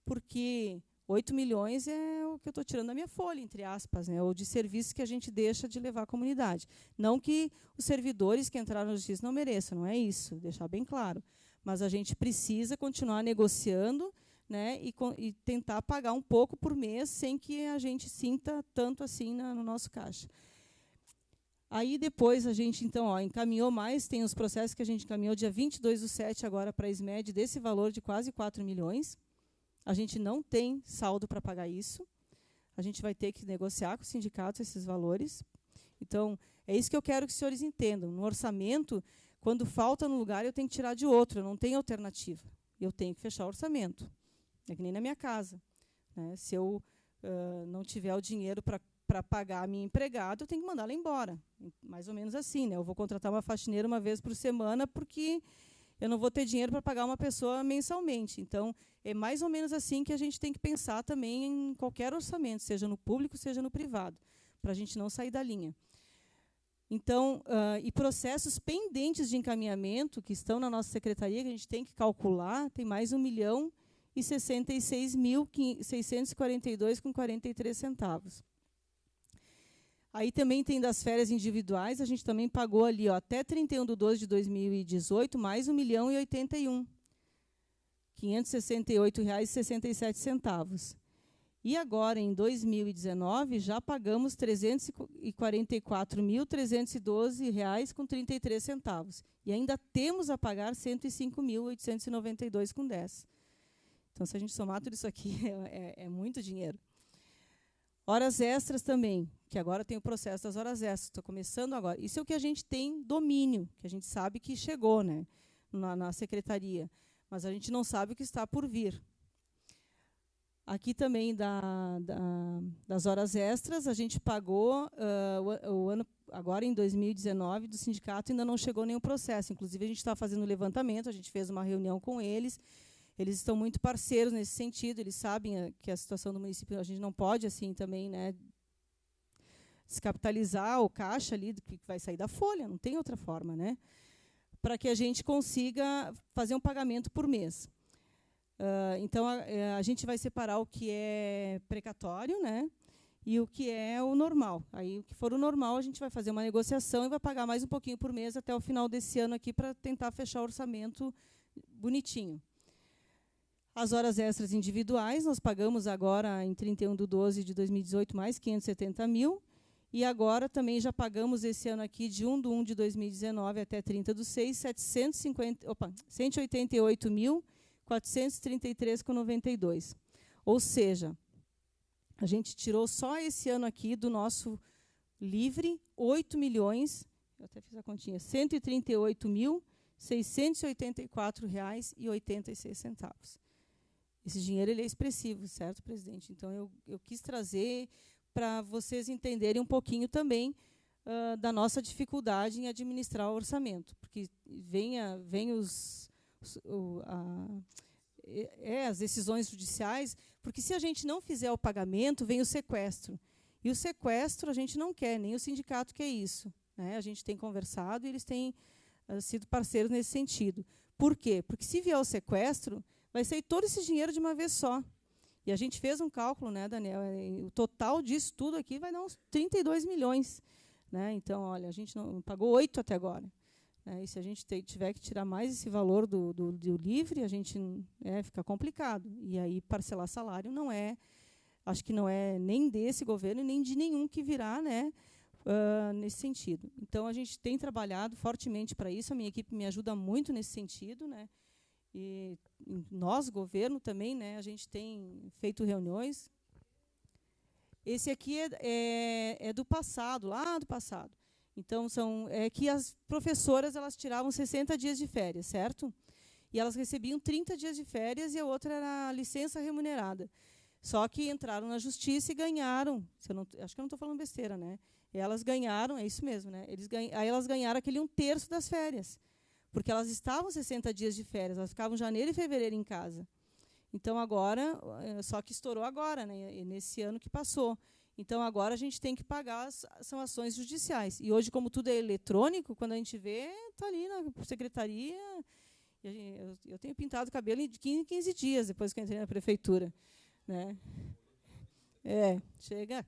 porque 8 milhões é o que eu estou tirando da minha folha, entre aspas, né, ou de serviços que a gente deixa de levar à comunidade. Não que os servidores que entraram na justiça não mereçam, não é isso, deixar bem claro. Mas a gente precisa continuar negociando, né, e tentar pagar um pouco por mês sem que a gente sinta tanto assim no nosso caixa. Aí depois a gente então encaminhou mais, tem os processos que a gente encaminhou dia 22/7 agora para a SMED desse valor de quase 4 milhões. A gente não tem saldo para pagar isso. A gente vai ter que negociar com o sindicato esses valores. Então, é isso que eu quero que os senhores entendam. No orçamento, quando falta no lugar, eu tenho que tirar de outro, eu não tenho alternativa. Eu tenho que fechar o orçamento. É que nem na minha casa. Né? Se eu não tiver o dinheiro para pagar a minha empregada, eu tenho que mandar ela embora. Mais ou menos assim. Né? Eu vou contratar uma faxineira uma vez por semana porque eu não vou ter dinheiro para pagar uma pessoa mensalmente. Então, é mais ou menos assim que a gente tem que pensar também em qualquer orçamento, seja no público, seja no privado, para a gente não sair da linha. Então, e processos pendentes de encaminhamento que estão na nossa secretaria, que a gente tem que calcular, tem mais R$ 1.066.642,43. Aí também tem das férias individuais, a gente também pagou ali, ó, até 31/12/2018, mais R$ 1.081.568,67. E agora, em 2019, já pagamos R$ 344.312,33. E ainda temos a pagar R$ 105.892,10. Então, se a gente somar tudo isso aqui, é muito dinheiro. Horas extras também, que agora tem o processo das horas extras. Estou começando agora. Isso é o que a gente tem domínio, que a gente sabe que chegou, né, na secretaria. Mas a gente não sabe o que está por vir. Aqui também das horas extras, a gente pagou o ano, agora em 2019, do sindicato, ainda não chegou nenhum processo. Inclusive, a gente está fazendo um levantamento, a gente fez uma reunião com eles. Eles estão muito parceiros nesse sentido, eles sabem que a situação do município, a gente não pode assim também, né, descapitalizar o caixa ali, que vai sair da folha, não tem outra forma, né, para que a gente consiga fazer um pagamento por mês. Então, a gente vai separar o que é precatório, né, e o que é o normal. Aí, o que for o normal, a gente vai fazer uma negociação e vai pagar mais um pouquinho por mês até o final desse ano aqui para tentar fechar o orçamento bonitinho. As horas extras individuais, nós pagamos agora, em 31/12 de 2018, mais 570 mil. E agora também já pagamos esse ano aqui, de 1/1 de 2019 até 30/6, 188.433,92. Ou seja, a gente tirou só esse ano aqui do nosso livre 8 milhões, eu até fiz a continha, R$ 138.684,86. Esse dinheiro ele é expressivo, certo, presidente? Então, eu quis trazer para vocês entenderem um pouquinho também da nossa dificuldade em administrar o orçamento, porque vem as decisões judiciais, porque se a gente não fizer o pagamento, vem o sequestro. E o sequestro a gente não quer, nem o sindicato quer isso, né? A gente tem conversado e eles têm sido parceiros nesse sentido. Por quê? Porque se vier o sequestro, vai sair todo esse dinheiro de uma vez só. E a gente fez um cálculo, né, Daniel? O total disso tudo aqui vai dar uns 32 milhões. Né? Então, olha, a gente não pagou 8 até agora. Né? E se a gente tiver que tirar mais esse valor do livre, a gente fica complicado. E aí parcelar salário não é, acho que não é nem desse governo nem de nenhum que virá, né, nesse sentido. Então, a gente tem trabalhado fortemente para isso. A minha equipe me ajuda muito nesse sentido, né? E nós, governo, também, né, a gente tem feito reuniões. Esse aqui é do passado, lá do passado. Então, que as professoras elas tiravam 60 dias de férias, certo? E elas recebiam 30 dias de férias e a outra era a licença remunerada. Só que entraram na justiça e ganharam. Acho que eu não estou falando besteira, né? Elas ganharam, é isso mesmo, né? Aí elas ganharam aquele 1/3 das férias. Porque elas estavam 60 dias de férias, elas ficavam janeiro e fevereiro em casa. Então, agora, só que estourou agora, né, nesse ano que passou. Então, agora a gente tem que pagar, são ações judiciais. E hoje, como tudo é eletrônico, quando a gente vê, está ali na secretaria. Eu tenho pintado o cabelo de 15 em 15 dias, depois que eu entrei na prefeitura. Né? Chega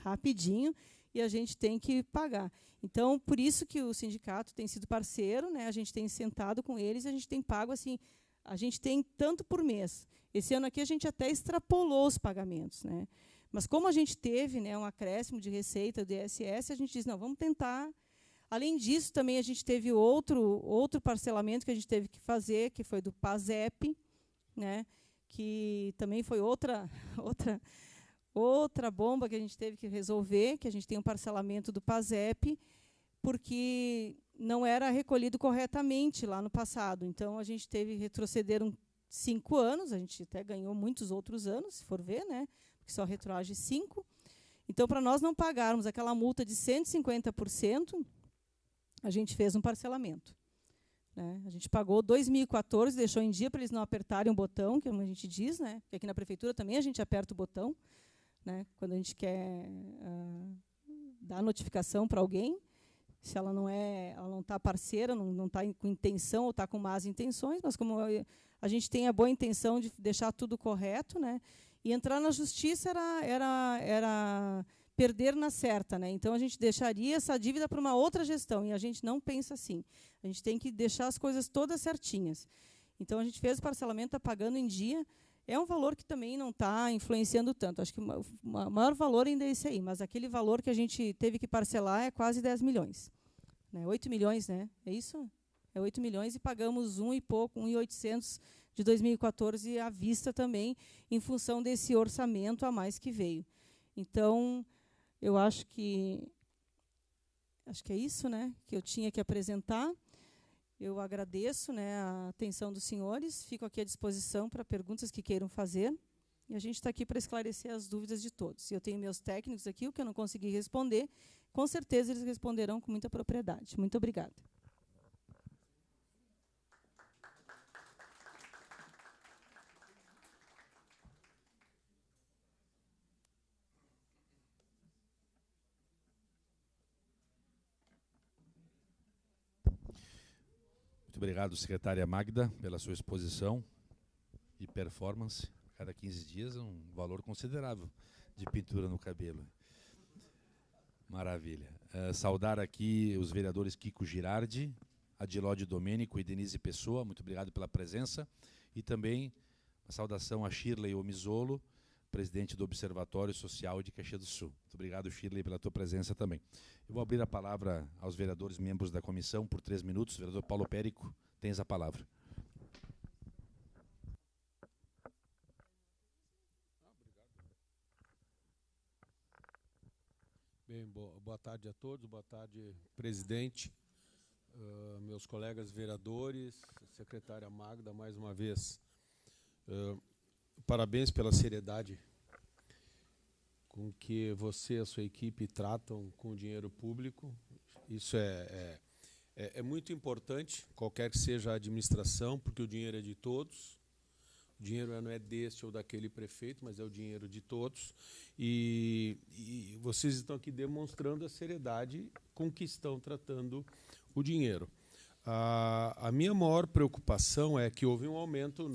rapidinho e a gente tem que pagar. Então, por isso que o sindicato tem sido parceiro, né? A gente tem sentado com eles e a gente tem pago assim, a gente tem tanto por mês. Esse ano aqui a gente até extrapolou os pagamentos, né? Mas como a gente teve, né, um acréscimo de receita do ISS, a gente disse, não, vamos tentar. Além disso, também a gente teve outro parcelamento que a gente teve que fazer, que foi do PASEP, né? Que também foi outra bomba que a gente teve que resolver, que a gente tem um parcelamento do PASEP, porque não era recolhido corretamente lá no passado. Então, a gente retrocederam 5 anos, a gente até ganhou muitos outros anos, se for ver, né? Porque só retroage 5. Então, para nós não pagarmos aquela multa de 150%, a gente fez um parcelamento. Né? A gente pagou 2014, deixou em dia para eles não apertarem o botão, que a gente diz, né? Porque aqui na prefeitura também a gente aperta o botão, né? Quando a gente quer dar notificação para alguém, se ela não está parceira, não está com intenção ou está com más intenções, mas como a gente tem a boa intenção de deixar tudo correto, né? E entrar na justiça era perder na certa, né? Então a gente deixaria essa dívida para uma outra gestão e a gente não pensa assim. A gente tem que deixar as coisas todas certinhas. Então a gente fez o parcelamento, está pagando em dia. É um valor que também não está influenciando tanto. Acho que o maior valor ainda é esse aí, mas aquele valor que a gente teve que parcelar é quase 10 milhões. Né? 8 milhões, né? É isso? É 8 milhões e pagamos 1.800 de 2014 à vista também, em função desse orçamento a mais que veio. Então, eu acho que é isso, né, que eu tinha que apresentar. Eu agradeço, né, a atenção dos senhores, fico aqui à disposição para perguntas que queiram fazer, e a gente está aqui para esclarecer as dúvidas de todos. Eu tenho meus técnicos aqui, o que eu não consegui responder, com certeza eles responderão com muita propriedade. Muito obrigada. Muito obrigado, secretária Magda, pela sua exposição e performance. Cada 15 dias é um valor considerável de pintura no cabelo. Maravilha. Saudar aqui os vereadores Kiko Girardi, Adilódio Domênico e Denise Pessoa. Muito obrigado pela presença. E também Uma saudação a Shirley Omizolo, presidente do Observatório Social de Caxias do Sul. Muito obrigado, Shirley, pela tua presença também. Eu vou abrir a palavra aos vereadores membros da comissão por 3 minutos. Vereador Paulo Périco, tens a palavra. Bem, boa tarde a todos, boa tarde, presidente, meus colegas vereadores, secretária Magda, mais uma vez. Parabéns pela seriedade com que você e a sua equipe tratam com o dinheiro público. Isso é muito importante, qualquer que seja a administração, porque o dinheiro é de todos. O dinheiro não é deste ou daquele prefeito, mas é o dinheiro de todos. E vocês estão aqui demonstrando a seriedade com que estão tratando o dinheiro. A minha maior preocupação é que houve um aumento,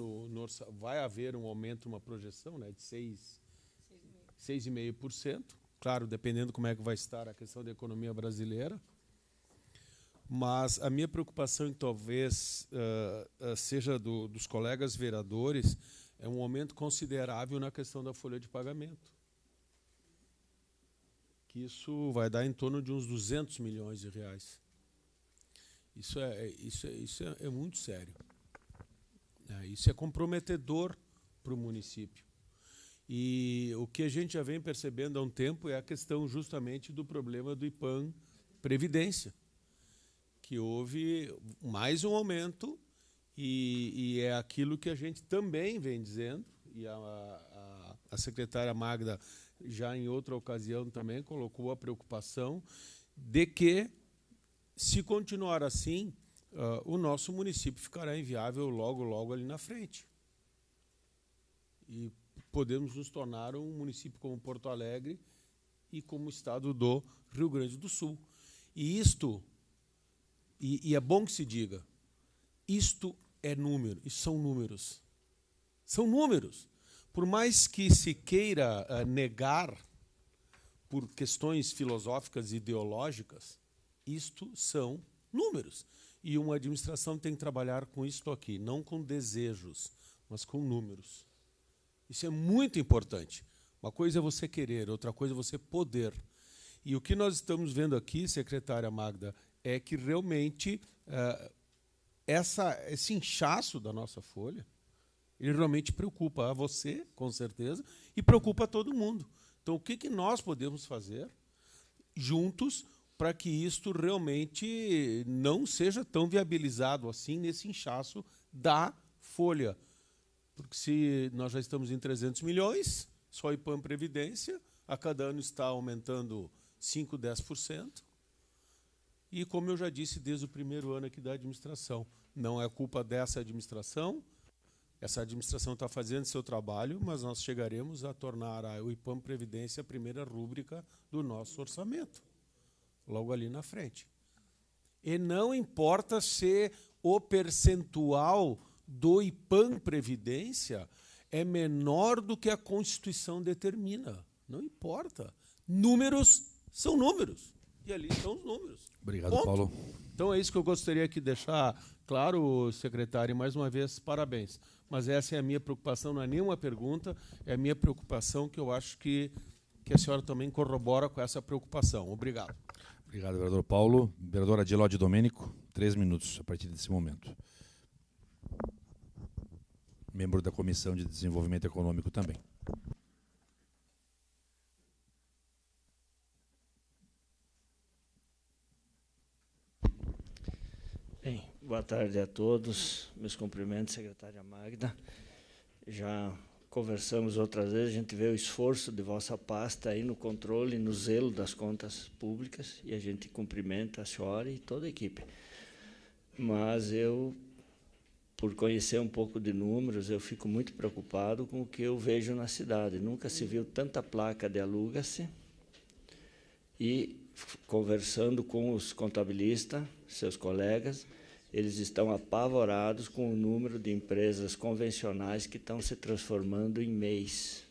vai haver um aumento, uma projeção, né, de 6,5%. Claro, dependendo como é que vai estar a questão da economia brasileira. Mas a minha preocupação, talvez, seja dos colegas vereadores, é um aumento considerável na questão da folha de pagamento. Que isso vai dar em torno de uns 200 milhões de reais. Isso é muito sério. Isso é comprometedor para o município. E o que a gente já vem percebendo há um tempo é a questão justamente do problema do IPAM Previdência, que houve mais um aumento e é aquilo que a gente também vem dizendo, e a secretária Magda já em outra ocasião também colocou a preocupação de que, se continuar assim, o nosso município ficará inviável logo, logo ali na frente. E podemos nos tornar um município como Porto Alegre e como o estado do Rio Grande do Sul. E isto... E é bom que se diga, isto é número, isso são números. São números. Por mais que se queira negar por questões filosóficas e ideológicas, isto são números. E uma administração tem que trabalhar com isto aqui, não com desejos, mas com números. Isso é muito importante. Uma coisa é você querer, outra coisa é você poder. E o que nós estamos vendo aqui, secretária Magda, é que realmente esse inchaço da nossa folha, ele realmente preocupa a você, com certeza, e preocupa a todo mundo. Então, o que nós podemos fazer juntos para que isto realmente não seja tão viabilizado assim nesse inchaço da folha? Porque se nós já estamos em 300 milhões, só IPAM Previdência, a cada ano está aumentando 5%, 10%. E, como eu já disse desde o primeiro ano aqui da administração, não é culpa dessa administração, essa administração está fazendo seu trabalho, mas nós chegaremos a tornar o IPAM Previdência a primeira rúbrica do nosso orçamento, logo ali na frente. E não importa se o percentual do IPAM Previdência é menor do que a Constituição determina. Não importa. Números são números. E ali estão os números. Obrigado, ponto. Paulo. Então é isso que eu gostaria aqui de deixar claro, secretário, e mais uma vez, parabéns. Mas essa é a minha preocupação, não é nenhuma pergunta, é a minha preocupação que eu acho que a senhora também corrobora com essa preocupação. Obrigado. Obrigado, vereador Paulo. Vereador Adiló de Domênico, 3 minutos a partir desse momento. Membro da Comissão de Desenvolvimento Econômico também. Bem, boa tarde a todos. Meus cumprimentos, secretária Magda. Já conversamos outras vezes, a gente vê o esforço de vossa pasta aí no controle, no zelo das contas públicas, e a gente cumprimenta a senhora e toda a equipe. Mas eu, por conhecer um pouco de números, eu fico muito preocupado com o que eu vejo na cidade. Nunca se viu tanta placa de aluga-se. E, conversando com os contabilistas, seus colegas, eles estão apavorados com o número de empresas convencionais que estão se transformando em MEIs,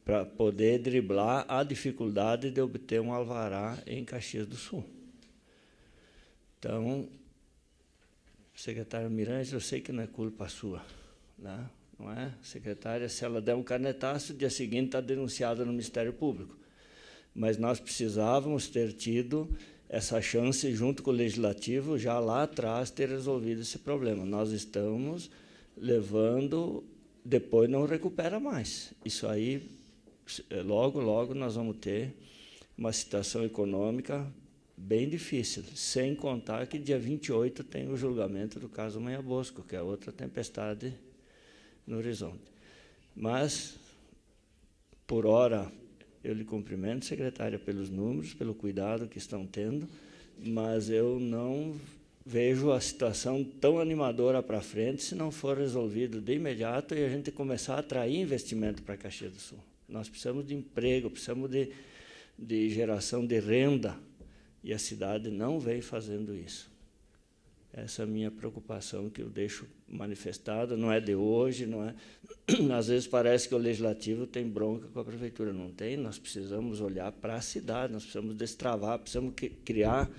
para poder driblar a dificuldade de obter um alvará em Caxias do Sul. Então, secretário Miranda, eu sei que não é culpa sua, né? não é? A secretária, se ela der um canetaço, no dia seguinte está denunciada no Ministério Público. Mas nós precisávamos ter tido essa chance, junto com o Legislativo, já lá atrás, ter resolvido esse problema. Nós estamos levando, depois não recupera mais. Isso aí, logo, logo, nós vamos ter uma situação econômica bem difícil, sem contar que dia 28 tem o julgamento do caso Manha Bosco, que é outra tempestade no horizonte. Mas, por hora, eu lhe cumprimento, secretária, pelos números, pelo cuidado que estão tendo, mas eu não vejo a situação tão animadora para frente se não for resolvido de imediato e a gente começar a atrair investimento para Caxias do Sul. Nós precisamos de emprego, precisamos de geração de renda, e a cidade não vem fazendo isso. Essa é a minha preocupação, que eu deixo manifestada, não é de hoje, não é. Às vezes parece que o Legislativo tem bronca com a Prefeitura. Não tem, nós precisamos olhar para a cidade, nós precisamos destravar, precisamos criar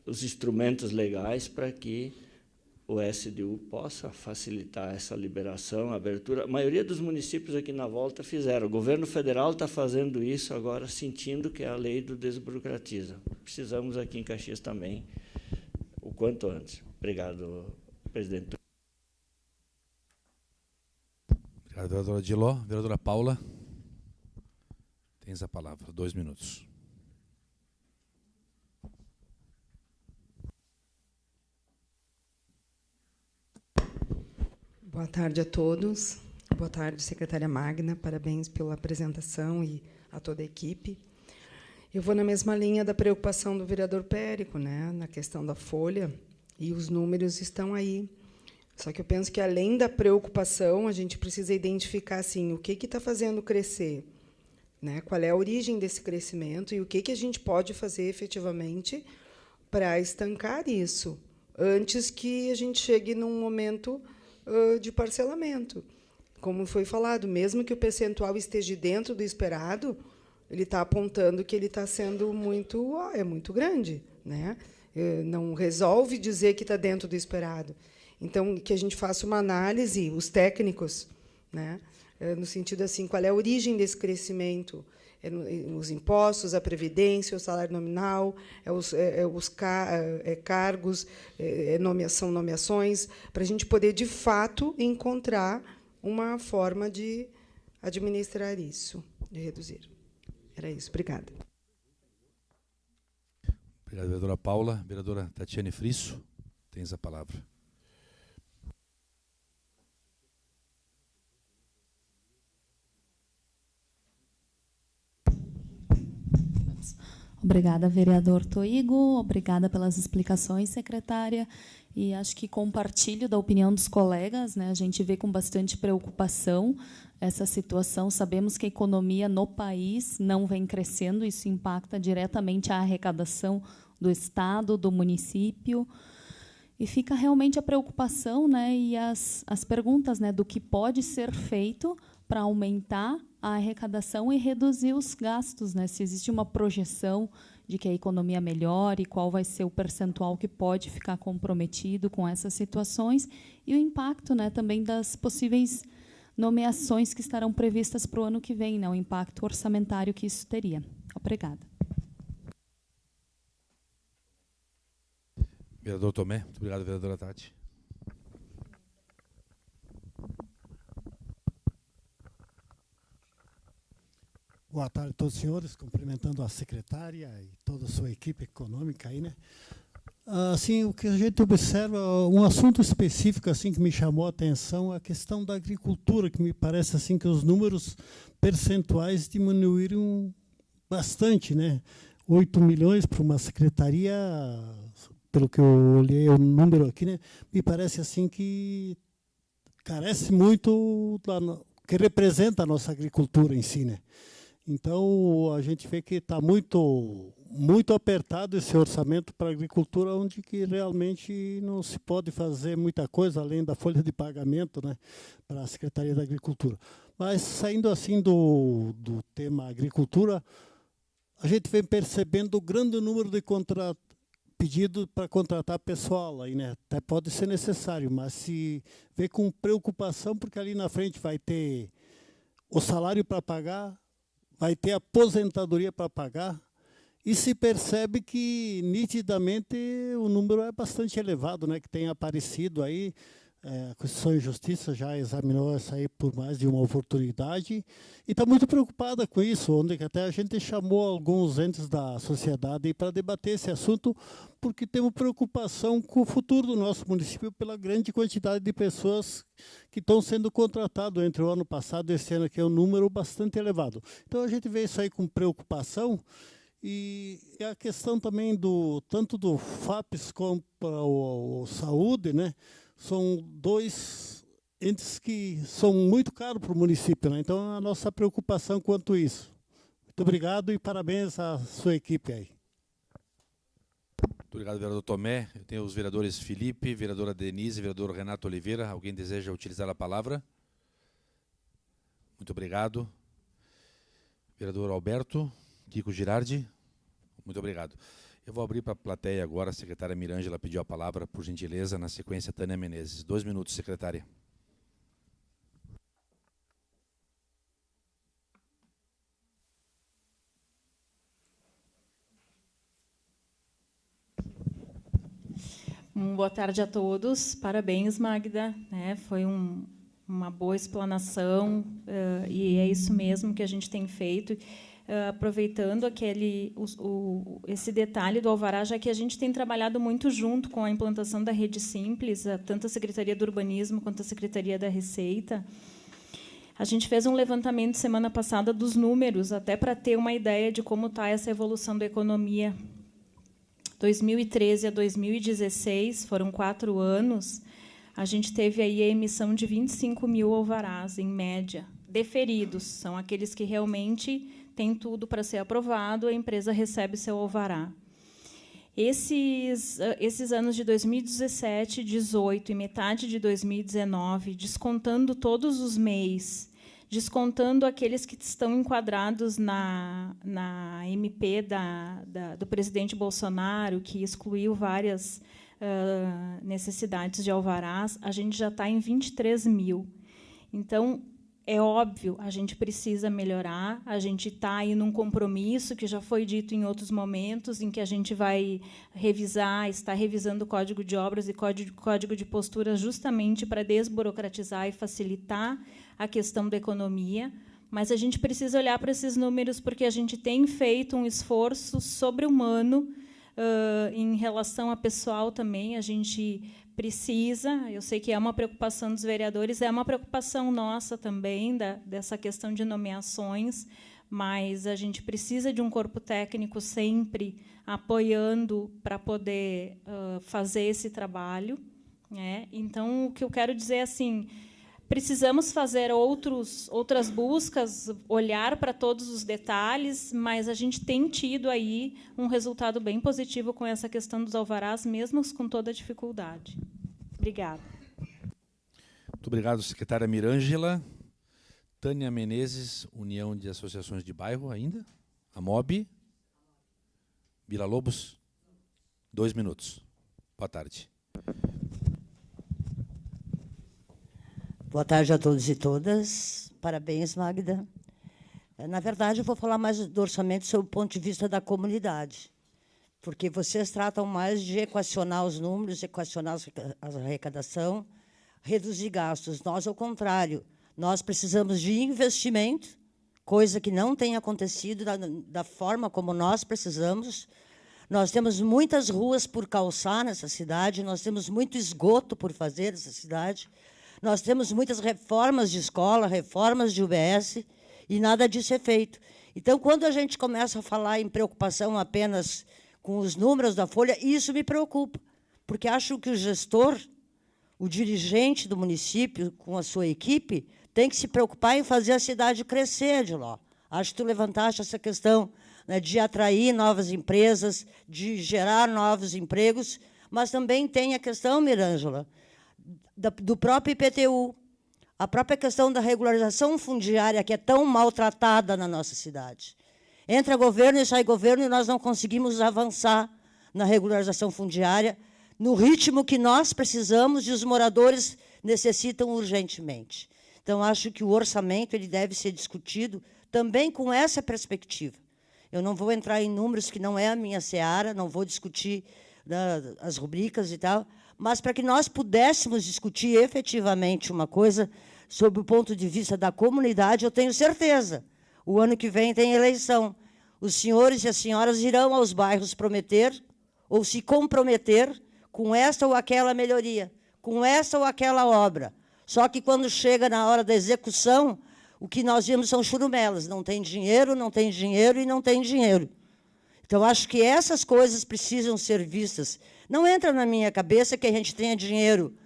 os instrumentos legais para que o SDU possa facilitar essa liberação, a abertura. A maioria dos municípios aqui na volta fizeram. O governo federal está fazendo isso agora, sentindo que é a lei do desburocratiza. Precisamos aqui em Caxias também, o quanto antes. Obrigado, presidente. Obrigado, vereadora Diló. Vereadora Paula, tens a palavra. 2 minutos. Boa tarde a todos. Boa tarde, secretária Magda. Parabéns pela apresentação e a toda a equipe. Eu vou na mesma linha da preocupação do vereador Périco, né, na questão da folha, e os números estão aí. Só que eu penso que, além da preocupação, a gente precisa identificar assim, o que está fazendo crescer, né, qual é a origem desse crescimento e o que a gente pode fazer efetivamente para estancar isso, antes que a gente chegue num momento de parcelamento. Como foi falado, mesmo que o percentual esteja dentro do esperado, ele está apontando que ele está sendo muito grande, né? Não resolve dizer que está dentro do esperado. Então, que a gente faça uma análise, os técnicos, né? No sentido assim, qual é a origem desse crescimento? Os impostos, a previdência, o salário nominal, cargos, são nomeações, para a gente poder, de fato, encontrar uma forma de administrar isso, de reduzir. Era isso. Obrigada. Obrigado, vereadora Paula. Vereadora Tatiane Frisso, tens a palavra. Obrigada, vereador Toigo. Obrigada pelas explicações, secretária. E acho que compartilho da opinião dos colegas, né? A gente vê com bastante preocupação essa situação. Sabemos que a economia no país não vem crescendo, isso impacta diretamente a arrecadação do Estado, do município. E fica realmente a preocupação, né? E as perguntas, né, do que pode ser feito para aumentar a arrecadação e reduzir os gastos, né? Se existe uma projeção de que a economia melhore, qual vai ser o percentual que pode ficar comprometido com essas situações e o impacto, né, também das possíveis nomeações que estarão previstas para o ano que vem, né, o impacto orçamentário que isso teria. Obrigada. Vereador Tomé, muito obrigado, vereadora Tati. Boa tarde a todos os senhores, cumprimentando a secretária e toda a sua equipe econômica aí, né? Assim, o que a gente observa, um assunto específico assim que me chamou a atenção é a questão da agricultura, que me parece assim que os números percentuais diminuíram bastante, né? 8 milhões para uma secretaria, pelo que eu olhei o número aqui, né? Me parece assim que carece muito que representa a nossa agricultura em si, né? Então, a gente vê que está muito apertado esse orçamento para a agricultura, onde que realmente não se pode fazer muita coisa, além da folha de pagamento, né, para a Secretaria da Agricultura. Mas, saindo assim do tema agricultura, a gente vem percebendo o grande número de pedido para contratar pessoal aí, né? Até pode ser necessário, mas se vê com preocupação, porque ali na frente vai ter o salário para pagar, vai ter aposentadoria para pagar, e se percebe que nitidamente o número é bastante elevado, né? Que tem aparecido aí. A Constituição e Justiça já examinou essa aí por mais de uma oportunidade e está muito preocupada com isso, onde até a gente chamou alguns entes da sociedade para debater esse assunto, porque temos preocupação com o futuro do nosso município pela grande quantidade de pessoas que estão sendo contratadas entre o ano passado e esse ano, que é um número bastante elevado. Então a gente vê isso aí com preocupação. E a questão também tanto do FAPES como o Saúde, né? São dois entes que são muito caros para o município, né? Então, a nossa preocupação quanto a isso. Muito obrigado e parabéns à sua equipe aí. Muito obrigado, vereador Tomé. Eu tenho os vereadores Felipe, vereadora Denise, vereador Renato Oliveira. Alguém deseja utilizar a palavra? Muito obrigado. Vereador Alberto, Kiko Girardi. Muito obrigado. Eu vou abrir para a plateia agora. A secretária Mirângela pediu a palavra, por gentileza. Na sequência, Tânia Menezes. 2 minutos, secretária. Boa tarde a todos. Parabéns, Magda. Foi uma boa explanação e é isso mesmo que a gente tem feito. Aproveitando esse detalhe do alvará, já que a gente tem trabalhado muito junto com a implantação da Rede Simples, tanto a Secretaria do Urbanismo quanto a Secretaria da Receita, a gente fez um levantamento semana passada dos números, até para ter uma ideia de como está essa evolução da economia. 2013 a 2016, foram 4 anos, a gente teve aí a emissão de 25 mil alvarás, em média, deferidos, são aqueles que realmente tem tudo para ser aprovado, a empresa recebe seu alvará. Esses anos de 2017, 2018 e metade de 2019, descontando todos os MEIs, descontando aqueles que estão enquadrados na MP do presidente Bolsonaro, que excluiu várias necessidades de alvarás, a gente já está em 23 mil. Então, é óbvio, a gente precisa melhorar, a gente está aí num compromisso que já foi dito em outros momentos, em que a gente vai está revisando o Código de Obras e Código de Postura justamente para desburocratizar e facilitar a questão da economia, mas a gente precisa olhar para esses números porque a gente tem feito um esforço sobre-humano em relação a pessoal também, a gente precisa, eu sei que é uma preocupação dos vereadores, é uma preocupação nossa também, dessa questão de nomeações, mas a gente precisa de um corpo técnico sempre apoiando para poder fazer esse trabalho. Então, o que eu quero dizer é assim, precisamos fazer outras buscas, olhar para todos os detalhes, mas a gente tem tido aí um resultado bem positivo com essa questão dos alvarás, mesmo com toda a dificuldade. Obrigada. Muito obrigado, secretária Mirângela. Tânia Menezes, União de Associações de Bairro ainda. A MOB. Vila Lobos. 2 minutos. Boa tarde. Boa tarde a todos e todas. Parabéns, Magda. Na verdade, eu vou falar mais do orçamento sob o ponto de vista da comunidade, porque vocês tratam mais de equacionar os números, equacionar a arrecadação, reduzir gastos. Nós, ao contrário, nós precisamos de investimento, coisa que não tem acontecido da forma como nós precisamos. Nós temos muitas ruas por calçar nessa cidade, nós temos muito esgoto por fazer nessa cidade, nós temos muitas reformas de escola, reformas de UBS, e nada disso é feito. Então, quando a gente começa a falar em preocupação apenas com os números da Folha, isso me preocupa, porque acho que o gestor, o dirigente do município, com a sua equipe, tem que se preocupar em fazer a cidade crescer, Adiló. Acho que tu levantaste essa questão, né, de atrair novas empresas, de gerar novos empregos, mas também tem a questão, Mirângela, do próprio IPTU, a própria questão da regularização fundiária, que é tão maltratada na nossa cidade. Entra governo e sai governo e nós não conseguimos avançar na regularização fundiária, no ritmo que nós precisamos e os moradores necessitam urgentemente. Então, acho que o orçamento ele deve ser discutido também com essa perspectiva. Eu não vou entrar em números que não é a minha seara, não vou discutir as rubricas e tal, mas para que nós pudéssemos discutir efetivamente uma coisa sob o ponto de vista da comunidade, eu tenho certeza, o ano que vem tem eleição. Os senhores e as senhoras irão aos bairros prometer ou se comprometer com esta ou aquela melhoria, com essa ou aquela obra. Só que, quando chega na hora da execução, o que nós vimos são churumelas. Não tem dinheiro, não tem dinheiro e não tem dinheiro. Então, acho que essas coisas precisam ser vistas. Não entra na minha cabeça que a gente tenha dinheiro.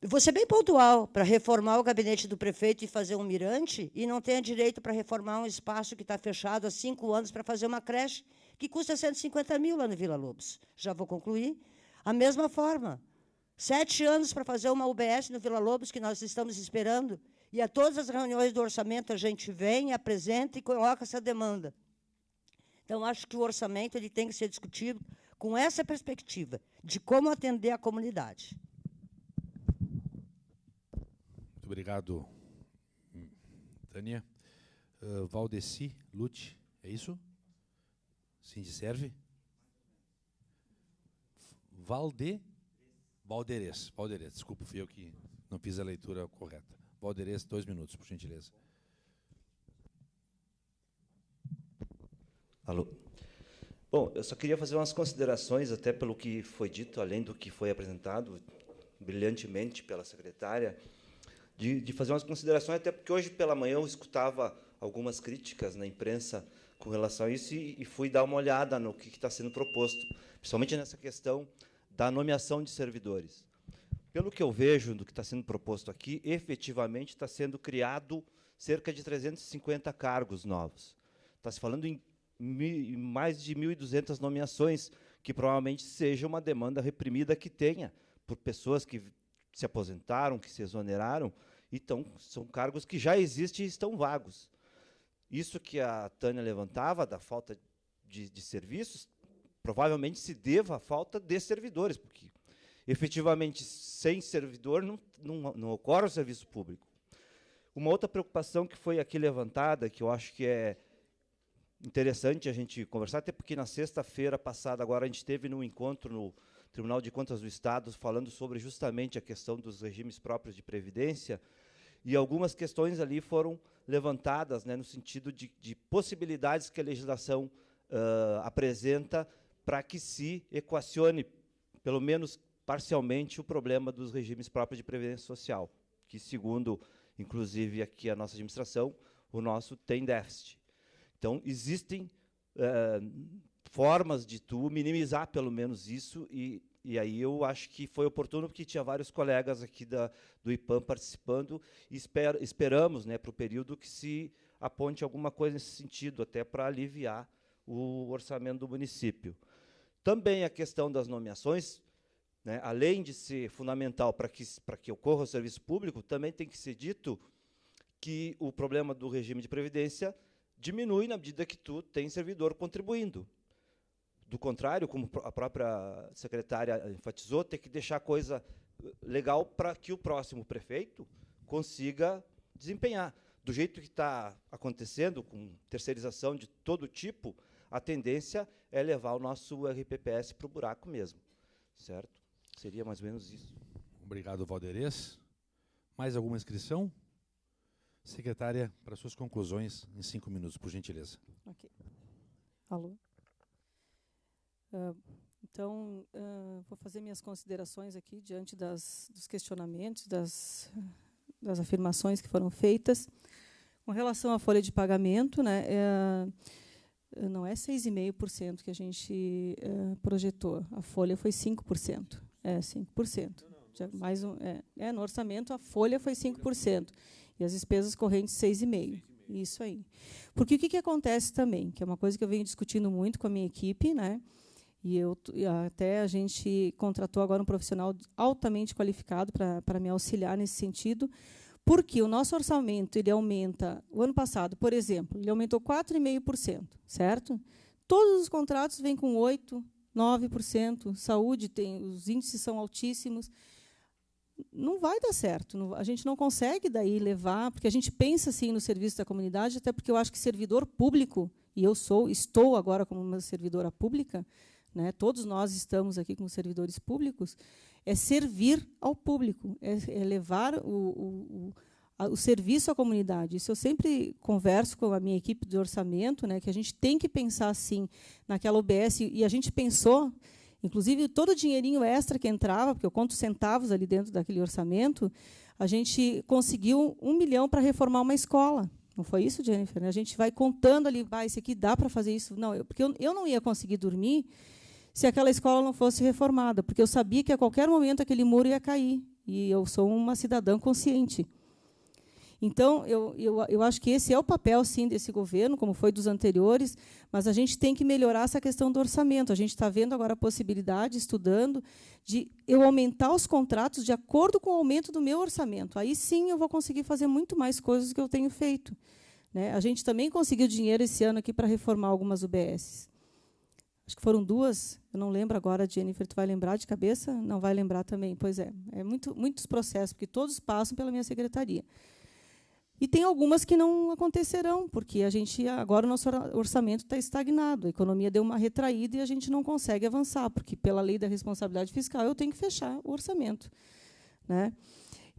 Eu vou ser bem pontual para reformar o gabinete do prefeito e fazer um mirante e não tenha direito para reformar um espaço que está fechado há 5 anos para fazer uma creche que custa 150 mil lá no Vila Lobos. Já vou concluir. A mesma forma. 7 anos para fazer uma UBS no Vila Lobos, que nós estamos esperando, e a todas as reuniões do orçamento a gente vem, apresenta e coloca essa demanda. Então, acho que o orçamento ele tem que ser discutido com essa perspectiva de como atender a comunidade. Muito obrigado, Tânia. Valdeci Lute, é isso? Sindiserve? Valderez, desculpa, fui eu que não fiz a leitura correta. Valderez, 2 minutos, por gentileza. Alô. Bom, eu só queria fazer umas considerações, até pelo que foi dito, além do que foi apresentado brilhantemente pela secretária, de fazer umas considerações, até porque hoje pela manhã eu escutava algumas críticas na imprensa com relação a isso e fui dar uma olhada no que está sendo proposto, principalmente nessa questão da nomeação de servidores. Pelo que eu vejo do que está sendo proposto aqui, efetivamente está sendo criado cerca de 350 cargos novos. Está se falando em mais de 1.200 nomeações, que provavelmente seja uma demanda reprimida que tenha por pessoas que se aposentaram, que se exoneraram, então são cargos que já existem e estão vagos. Isso que a Tânia levantava, da falta de serviços, provavelmente se deva à falta de servidores, porque, efetivamente, sem servidor não ocorre o serviço público. Uma outra preocupação que foi aqui levantada, que eu acho que é interessante a gente conversar, até porque na sexta-feira passada, agora a gente teve num encontro no Tribunal de Contas do Estado, falando sobre justamente a questão dos regimes próprios de previdência, e algumas questões ali foram levantadas, né, no sentido de possibilidades que a legislação apresenta para que se equacione, pelo menos parcialmente, o problema dos regimes próprios de previdência social, que, segundo, inclusive, aqui a nossa administração, o nosso tem déficit. Então, existem formas de tu minimizar, pelo menos, isso, e aí eu acho que foi oportuno, porque tinha vários colegas aqui do IPAM participando, e esperamos, né, para o período que se aponte alguma coisa nesse sentido, até para aliviar o orçamento do município. Também a questão das nomeações, né, além de ser fundamental para que ocorra o serviço público, também tem que ser dito que o problema do regime de previdência diminui na medida que tu tem servidor contribuindo. Do contrário, como a própria secretária enfatizou, tem que deixar a coisa legal para que o próximo prefeito consiga desempenhar. Do jeito que está acontecendo, com terceirização de todo tipo, a tendência é levar o nosso RPPS para o buraco mesmo. Certo? Seria mais ou menos isso. Obrigado, Valderez. Mais alguma inscrição? Secretária, para suas conclusões, em 5 minutos, por gentileza. Ok. Alô? Então, vou fazer minhas considerações aqui diante dos questionamentos, das afirmações que foram feitas. Com relação à folha de pagamento, né, não é 6,5% que a gente projetou. A folha foi 5%. É 5%. No orçamento, a folha foi 5%. E as despesas correntes, 6,5%. Isso aí. Porque o que acontece também, que é uma coisa que eu venho discutindo muito com a minha equipe, né? E até a gente contratou agora um profissional altamente qualificado para me auxiliar nesse sentido, porque o nosso orçamento ele aumenta. O ano passado, por exemplo, ele aumentou 4,5%, certo? Todos os contratos vêm com 8%, 9%, saúde, os índices são altíssimos. Não vai dar certo. A gente não consegue daí levar, porque a gente pensa assim no serviço da comunidade, até porque eu acho que servidor público, e estou agora como uma servidora pública, né, todos nós estamos aqui como servidores públicos, é servir ao público, é levar o serviço à comunidade. Isso eu sempre converso com a minha equipe de orçamento, né, que a gente tem que pensar assim naquela UBS, e a gente pensou, inclusive, todo o dinheirinho extra que entrava, porque eu conto centavos ali dentro daquele orçamento, a gente conseguiu 1 milhão para reformar uma escola. Não foi isso, Jennifer? A gente vai contando ali, esse aqui dá para fazer isso. Não, porque eu não ia conseguir dormir se aquela escola não fosse reformada, porque eu sabia que a qualquer momento aquele muro ia cair, e eu sou uma cidadã consciente. Então, eu acho que esse é o papel, sim, desse governo, como foi dos anteriores, mas a gente tem que melhorar essa questão do orçamento. A gente está vendo agora a possibilidade, estudando, de eu aumentar os contratos de acordo com o aumento do meu orçamento. Aí, sim, eu vou conseguir fazer muito mais coisas do que eu tenho feito. Né? A gente também conseguiu dinheiro esse ano aqui para reformar algumas UBSs. Acho que foram 2, eu não lembro agora, Jennifer, tu vai lembrar de cabeça? Não vai lembrar também, pois é. Muitos processos, porque todos passam pela minha secretaria. E tem algumas que não acontecerão, porque agora o nosso orçamento está estagnado, a economia deu uma retraída e a gente não consegue avançar, porque, pela lei da responsabilidade fiscal, eu tenho que fechar o orçamento. Né?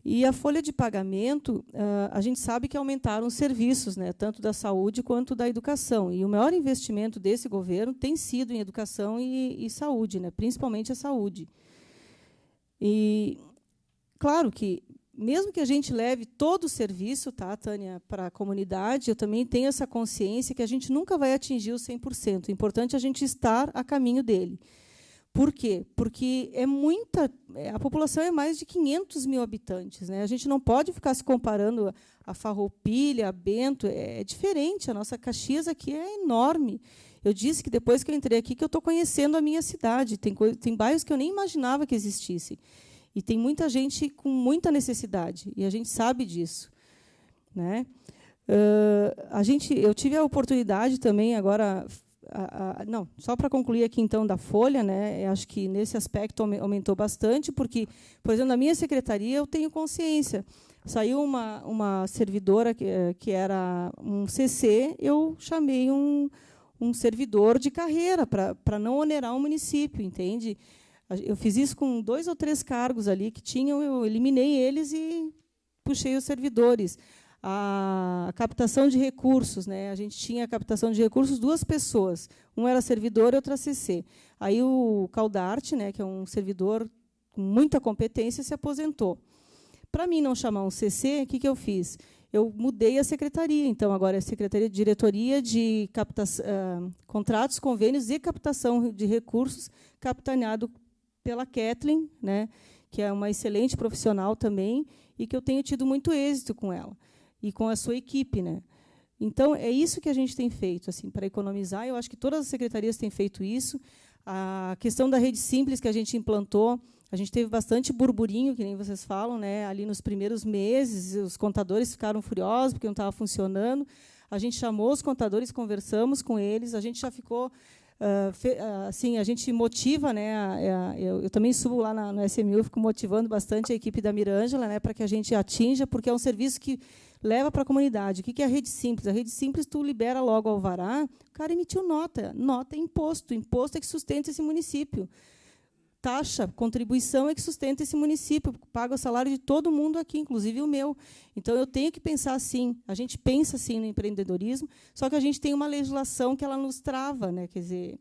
E a folha de pagamento, a gente sabe que aumentaram os serviços, né, tanto da saúde quanto da educação. E o maior investimento desse governo tem sido em educação e saúde, né, principalmente a saúde. E, claro que, mesmo que a gente leve todo o serviço, tá, Tânia, para a comunidade, eu também tenho essa consciência que a gente nunca vai atingir o 100%. O importante é a gente estar a caminho dele. Por quê? Porque a população é mais de 500 mil habitantes. Né? A gente não pode ficar se comparando a Farroupilha, a Bento. É diferente. A nossa Caxias aqui é enorme. Eu disse que, depois que eu entrei aqui, que eu estou conhecendo a minha cidade. Tem bairros que eu nem imaginava que existissem. E tem muita gente com muita necessidade. E a gente sabe disso. Né? Eu tive a oportunidade também, agora... não, só para concluir aqui, então, da folha, né, eu acho que, nesse aspecto, aumentou bastante, porque, por exemplo, na minha secretaria, eu tenho consciência. Saiu uma servidora que era um CC, eu chamei um servidor de carreira, para não onerar o município, entende? Eu fiz isso com 2 ou 3 cargos ali que tinham, eu eliminei eles e puxei os servidores. A captação de recursos, né? A gente tinha a captação de recursos 2 pessoas, um era servidor e outra CC. Aí o Caldarte, né, que é um servidor com muita competência, se aposentou. Para mim não chamar um CC, o que eu fiz? Eu mudei a secretaria, então agora é a Secretaria de Diretoria de Contratos, Convênios e Captação de Recursos, capitaneado pela Kathleen, né, que é uma excelente profissional também, e que eu tenho tido muito êxito com ela. E com a sua equipe. Né? Então, é isso que a gente tem feito, assim, para economizar. Eu acho que todas as secretarias têm feito isso. A questão da rede simples que a gente implantou, a gente teve bastante burburinho, que nem vocês falam, né? Ali nos primeiros meses, os contadores ficaram furiosos porque não estava funcionando. A gente chamou os contadores, conversamos com eles, a gente já ficou... assim, a gente motiva, né, eu também subo lá no SMU, fico motivando bastante a equipe da Mirângela, né, para que a gente atinja, porque é um serviço que leva para a comunidade. O que é a rede simples? A rede simples, tu libera logo o alvará, o cara emitiu nota é imposto é que sustenta esse município. Taxa, contribuição é que sustenta esse município, paga o salário de todo mundo aqui, inclusive o meu. Então, eu tenho que pensar assim, a gente pensa assim no empreendedorismo, só que a gente tem uma legislação que ela nos trava, né? Quer dizer,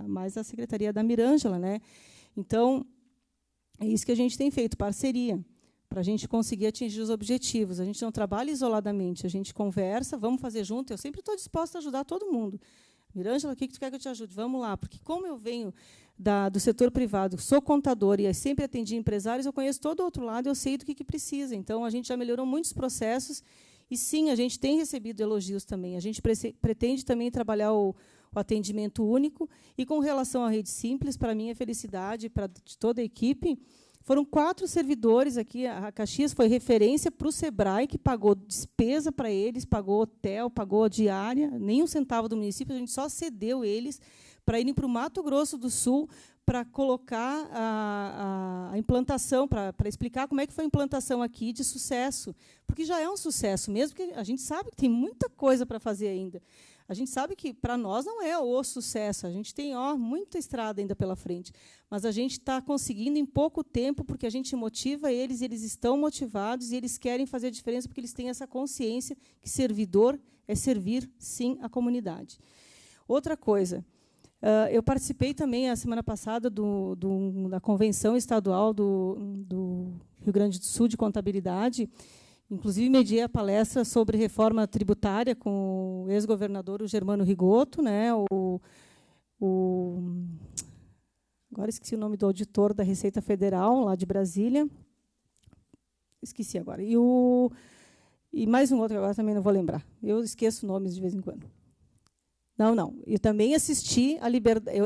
mais a Secretaria da Mirângela. Né? Então, é isso que a gente tem feito, parceria, para a gente conseguir atingir os objetivos. A gente não trabalha isoladamente, a gente conversa, vamos fazer junto, eu sempre estou disposta a ajudar todo mundo. Mirângela, o que tu quer que eu te ajude? Vamos lá, porque como eu venho do setor privado, sou contador e sempre atendi empresários, eu conheço todo o outro lado, eu sei do que precisa. Então, a gente já melhorou muitos processos e, sim, a gente tem recebido elogios também. A gente pretende também trabalhar o atendimento único e, com relação à rede simples, para mim é felicidade, de toda a equipe. Foram 4 servidores aqui, a Caxias foi referência para o Sebrae, que pagou despesa para eles, pagou hotel, pagou diária, nem um centavo do município, a gente só cedeu eles para irem para o Mato Grosso do Sul para colocar a implantação, para explicar como é que foi a implantação aqui de sucesso. Porque já é um sucesso, mesmo que a gente sabe que tem muita coisa para fazer ainda. A gente sabe que, para nós, não é o sucesso. A gente tem muita estrada ainda pela frente. Mas a gente está conseguindo em pouco tempo, porque a gente motiva eles, eles estão motivados e eles querem fazer a diferença, porque eles têm essa consciência que servidor é servir, sim, a comunidade. Outra coisa, eu participei também, a semana passada, da Convenção Estadual do Rio Grande do Sul de Contabilidade. Inclusive, mediei a palestra sobre reforma tributária com o ex-governador, o Germano Rigoto, né, agora esqueci o nome do auditor da Receita Federal, lá de Brasília. Esqueci agora. E mais um outro que agora também não vou lembrar. Eu esqueço nomes de vez em quando. Não. Eu também assisti a Liberdade.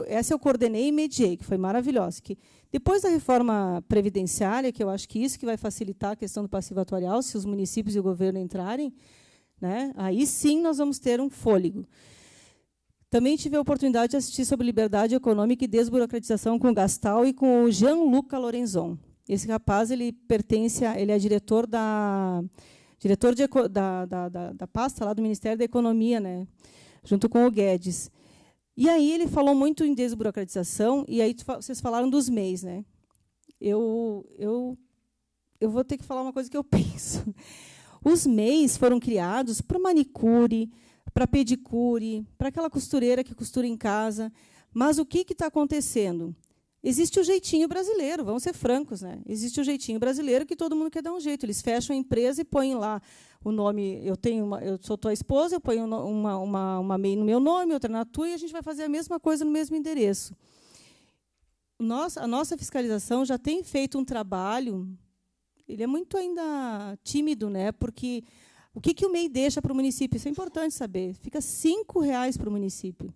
Essa eu coordenei e mediei, que foi maravilhosa. Que depois da reforma previdenciária, que eu acho que isso que vai facilitar a questão do passivo atuarial, se os municípios e o governo entrarem, né, aí sim nós vamos ter um fôlego. Também tive a oportunidade de assistir sobre liberdade econômica e desburocratização com o Gastal e com o Gianluca Lorenzon. Esse rapaz, ele é diretor da pasta lá do Ministério da Economia, né, junto com o Guedes. E aí ele falou muito em desburocratização, e aí vocês falaram dos MEIs, né? Eu vou ter que falar uma coisa que eu penso. Os MEIs foram criados para manicure, para pedicure, para aquela costureira que costura em casa. Mas o que está acontecendo? Existe o jeitinho brasileiro, vamos ser francos, né? Existe o jeitinho brasileiro que todo mundo quer dar um jeito. Eles fecham a empresa e põem lá o nome. Eu sou tua esposa, eu ponho uma MEI no meu nome, outra na tua, e a gente vai fazer a mesma coisa no mesmo endereço. A nossa fiscalização já tem feito um trabalho. Ele é muito ainda tímido, né? Porque o que o MEI deixa para o município? Isso é importante saber. Fica R$ 5,00 para o município,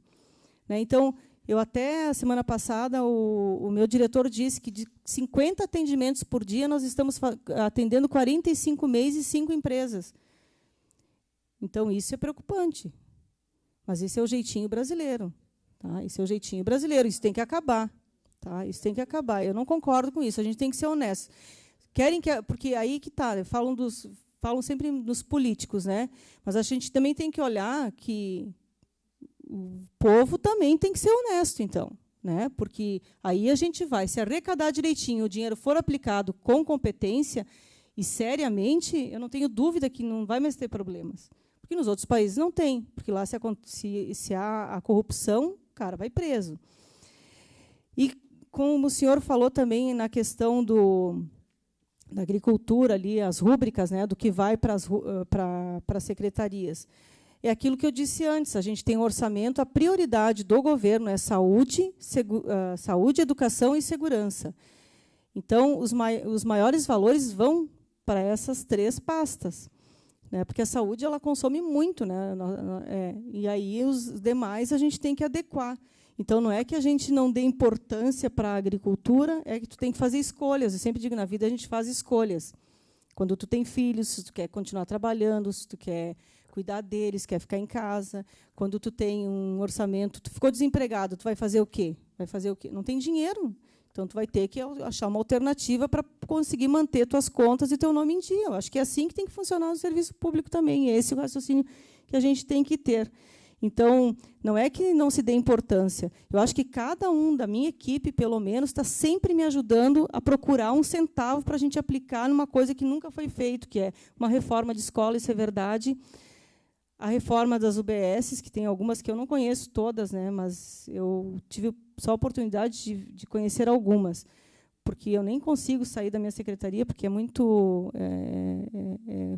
né? Então, eu até a semana passada, o meu diretor disse que de 50 atendimentos por dia, nós estamos atendendo 45 MEIs e 5 empresas. Então, isso é preocupante. Mas esse é o jeitinho brasileiro. Tá? Esse é o jeitinho brasileiro. Isso tem que acabar. Tá? Isso tem que acabar. Eu não concordo com isso. A gente tem que ser honesto. Porque aí que está. Falam sempre nos políticos, né? Mas a gente também tem que olhar que o povo também tem que ser honesto, então, né? Porque aí a gente vai, se arrecadar direitinho, o dinheiro for aplicado com competência e seriamente, eu não tenho dúvida que não vai mais ter problemas. Porque nos outros países não tem, porque lá se há a corrupção, o cara vai preso. E como o senhor falou também na questão da agricultura, ali, as rúbricas, né, do que vai para as secretarias. É aquilo que eu disse antes, a gente tem um orçamento, a prioridade do governo é saúde, educação e segurança. Então, os maiores valores vão para essas 3 pastas, né? Porque a saúde ela consome muito, né? E aí os demais a gente tem que adequar. Então, não é que a gente não dê importância para a agricultura, é que tu tem que fazer escolhas. Eu sempre digo, na vida a gente faz escolhas. Quando tu tem filhos, se tu quer continuar trabalhando, se tu quer cuidar deles, quer ficar em casa. Quando tu tem um orçamento, tu ficou desempregado, tu vai fazer o quê? Não tem dinheiro. Então, tu vai ter que achar uma alternativa para conseguir manter tuas contas e teu nome em dia. Eu acho que é assim que tem que funcionar no serviço público também. É esse o raciocínio que a gente tem que ter. Então, não é que não se dê importância. Eu acho que cada um da minha equipe, pelo menos, está sempre me ajudando a procurar um centavo para a gente aplicar numa coisa que nunca foi feito, que é uma reforma de escola, isso é verdade. A reforma das UBSs, que tem algumas que eu não conheço todas, né, mas eu tive só a oportunidade de conhecer algumas, porque eu nem consigo sair da minha secretaria, porque é muito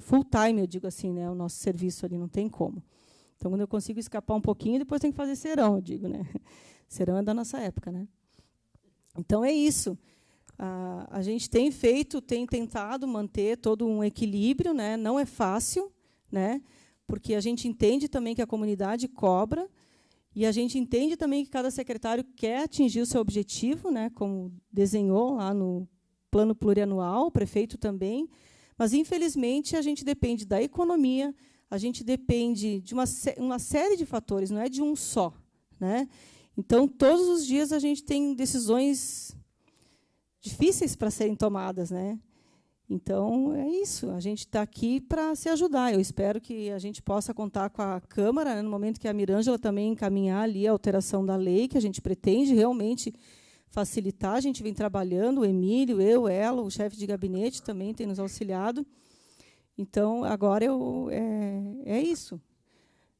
full time, eu digo assim, né, o nosso serviço ali, não tem como. Então, quando eu consigo escapar um pouquinho, depois tem que fazer serão, eu digo, né? Serão é da nossa época, né? Então, é isso. A gente tem tentado manter todo um equilíbrio, né? Não é fácil, né? Porque a gente entende também que a comunidade cobra e a gente entende também que cada secretário quer atingir o seu objetivo, né? Como desenhou lá no plano plurianual, o prefeito também. Mas, infelizmente, a gente depende da economia, a gente depende de uma série de fatores, não é de um só, né? Então, todos os dias a gente tem decisões difíceis para serem tomadas, né? Então, é isso. A gente está aqui para se ajudar. Eu espero que a gente possa contar com a Câmara, né, no momento que a Mirângela também encaminhar ali a alteração da lei, que a gente pretende realmente facilitar. A gente vem trabalhando, o Emílio, eu, ela, o chefe de gabinete também tem nos auxiliado. Então, agora é isso.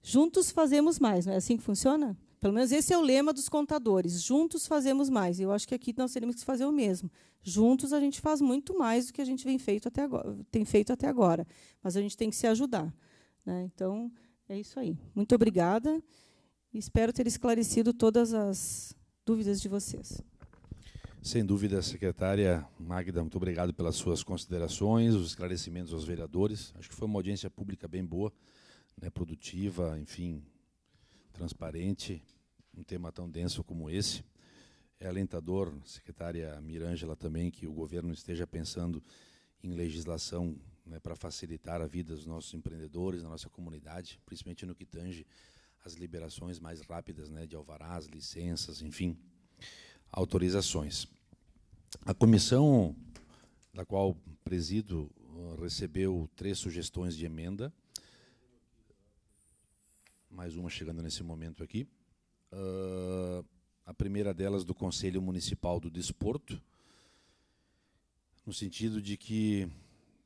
Juntos fazemos mais, não é assim que funciona? Pelo menos esse é o lema dos contadores. Juntos fazemos mais. Eu acho que aqui nós teríamos que fazer o mesmo. Juntos a gente faz muito mais do que a gente tem feito até agora. Mas a gente tem que se ajudar, né? Então, é isso aí. Muito obrigada. Espero ter esclarecido todas as dúvidas de vocês. Sem dúvida, secretária Magda, muito obrigado pelas suas considerações, os esclarecimentos aos vereadores. Acho que foi uma audiência pública bem boa, né, produtiva, enfim, transparente, um tema tão denso como esse. É alentador, secretária Mirângela, também, que o governo esteja pensando em legislação, né, para facilitar a vida dos nossos empreendedores, da nossa comunidade, principalmente no que tange as liberações mais rápidas, né, de alvarás, licenças, enfim, autorizações. A comissão, da qual presido, recebeu 3 sugestões de emenda, mais uma chegando nesse momento aqui. A primeira delas do Conselho Municipal do Desporto, no sentido de que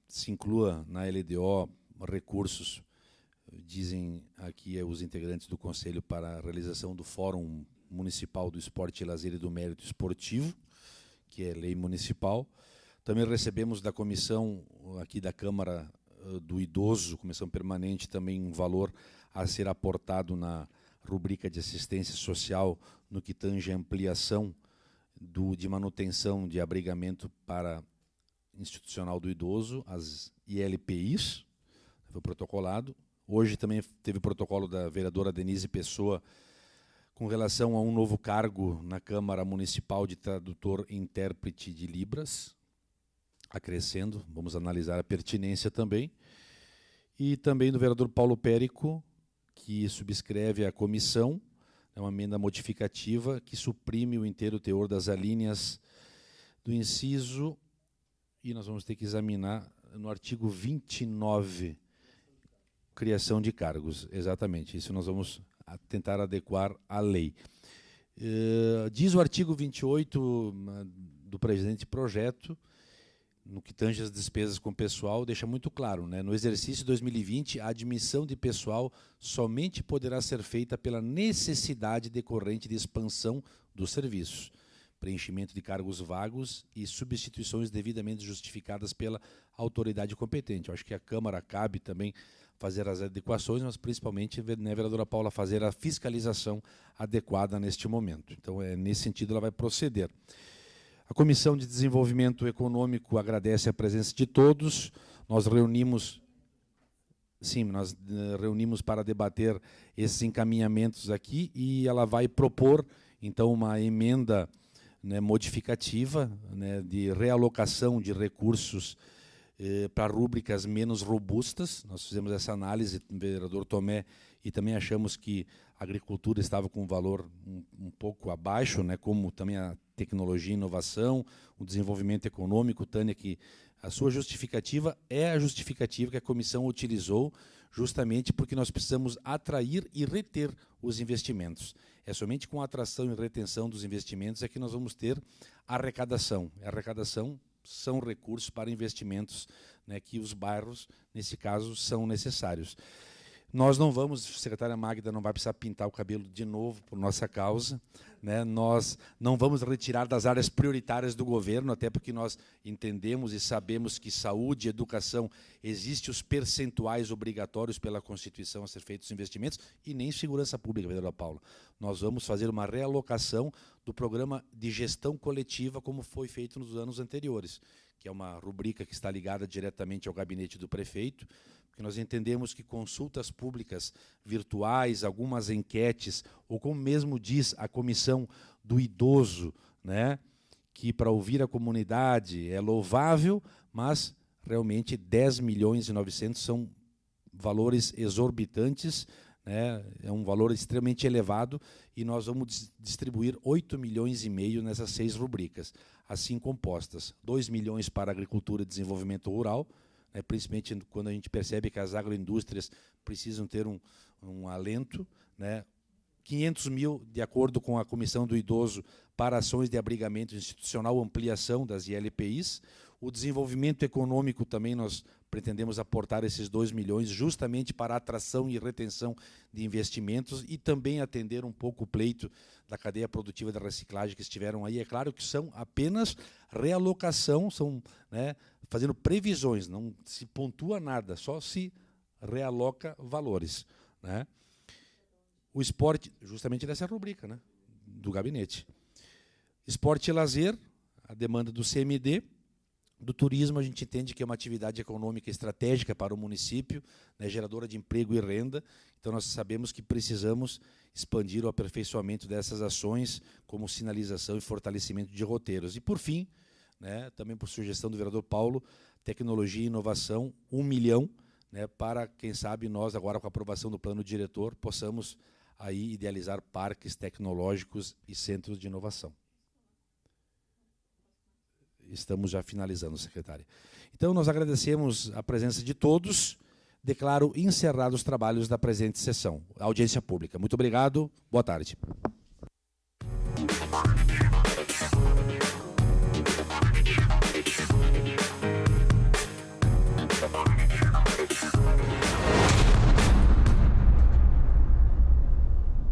se inclua na LDO recursos, dizem aqui os integrantes do Conselho, para a realização do Fórum Municipal do Esporte e Lazer e do Mérito Esportivo, que é lei municipal. Também recebemos da comissão aqui da Câmara do Idoso, comissão permanente, também um valor a ser aportado na rubrica de assistência social no que tange a ampliação de manutenção de abrigamento para institucional do idoso, as ILPIs, foi protocolado. Hoje também teve o protocolo da vereadora Denise Pessoa com relação a um novo cargo na Câmara Municipal de tradutor e intérprete de Libras, acrescendo, vamos analisar a pertinência também. E também do vereador Paulo Périco, que subscreve a comissão, é uma emenda modificativa que suprime o inteiro teor das alíneas do inciso, e nós vamos ter que examinar no artigo 29, criação de cargos, exatamente, isso nós vamos tentar adequar à lei. Diz o artigo 28 do presente projeto, no que tange as despesas com pessoal, deixa muito claro, né? No exercício 2020, a admissão de pessoal somente poderá ser feita pela necessidade decorrente de expansão dos serviços, preenchimento de cargos vagos e substituições devidamente justificadas pela autoridade competente. Eu acho que a Câmara cabe também fazer as adequações, mas principalmente, né, a vereadora Paula, fazer a fiscalização adequada neste momento. Então, nesse sentido, ela vai proceder. A Comissão de Desenvolvimento Econômico agradece a presença de todos. Nós reunimos para debater esses encaminhamentos aqui, e ela vai propor, então, uma emenda, né, modificativa, né, de realocação de recursos para rúbricas menos robustas. Nós fizemos essa análise, o vereador Tomé, e também achamos que a agricultura estava com um valor um pouco abaixo, né, como também a tecnologia e inovação, o desenvolvimento econômico. Tânia, que a sua justificativa é a justificativa que a comissão utilizou, justamente porque nós precisamos atrair e reter os investimentos. É somente com a atração e retenção dos investimentos é que nós vamos ter arrecadação. A arrecadação são recursos para investimentos, né, que os bairros, nesse caso, são necessários. Nós não vamos, secretária Magda não vai precisar pintar o cabelo de novo por nossa causa, né? Nós não vamos retirar das áreas prioritárias do governo, até porque nós entendemos e sabemos que saúde e educação, existem os percentuais obrigatórios pela Constituição a ser feitos os investimentos, e nem segurança pública, vereadora Paula. Nós vamos fazer uma realocação do programa de gestão coletiva, como foi feito nos anos anteriores, que é uma rubrica que está ligada diretamente ao gabinete do prefeito, porque nós entendemos que consultas públicas virtuais, algumas enquetes, ou como mesmo diz a comissão do idoso, né, que para ouvir a comunidade é louvável, mas realmente 10.900.000 são valores exorbitantes, né? É um valor extremamente elevado e nós vamos distribuir 8,5 milhões nessas 6 rubricas, assim compostas. 2 milhões para agricultura e desenvolvimento rural, né? Principalmente quando a gente percebe que as agroindústrias precisam ter um alento, né? 500 mil, de acordo com a Comissão do Idoso, para ações de abrigamento institucional, ampliação das ILPIs. O desenvolvimento econômico também nós pretendemos aportar esses 2 milhões justamente para atração e retenção de investimentos e também atender um pouco o pleito da cadeia produtiva da reciclagem que estiveram aí. É claro que são apenas realocação, são, né, fazendo previsões, não se pontua nada, só se realoca valores, né? O esporte, justamente dessa rubrica, né, do gabinete. Esporte e lazer, a demanda do CMD. Do turismo, a gente entende que é uma atividade econômica estratégica para o município, né, geradora de emprego e renda. Então, nós sabemos que precisamos expandir o aperfeiçoamento dessas ações, como sinalização e fortalecimento de roteiros. E, por fim, né, também por sugestão do vereador Paulo, tecnologia e inovação, 1 milhão, né, para, quem sabe, nós, agora com a aprovação do plano diretor, possamos aí idealizar parques tecnológicos e centros de inovação. Estamos já finalizando, secretária. Então, nós agradecemos a presença de todos. Declaro encerrados os trabalhos da presente sessão. Audiência pública. Muito obrigado. Boa tarde.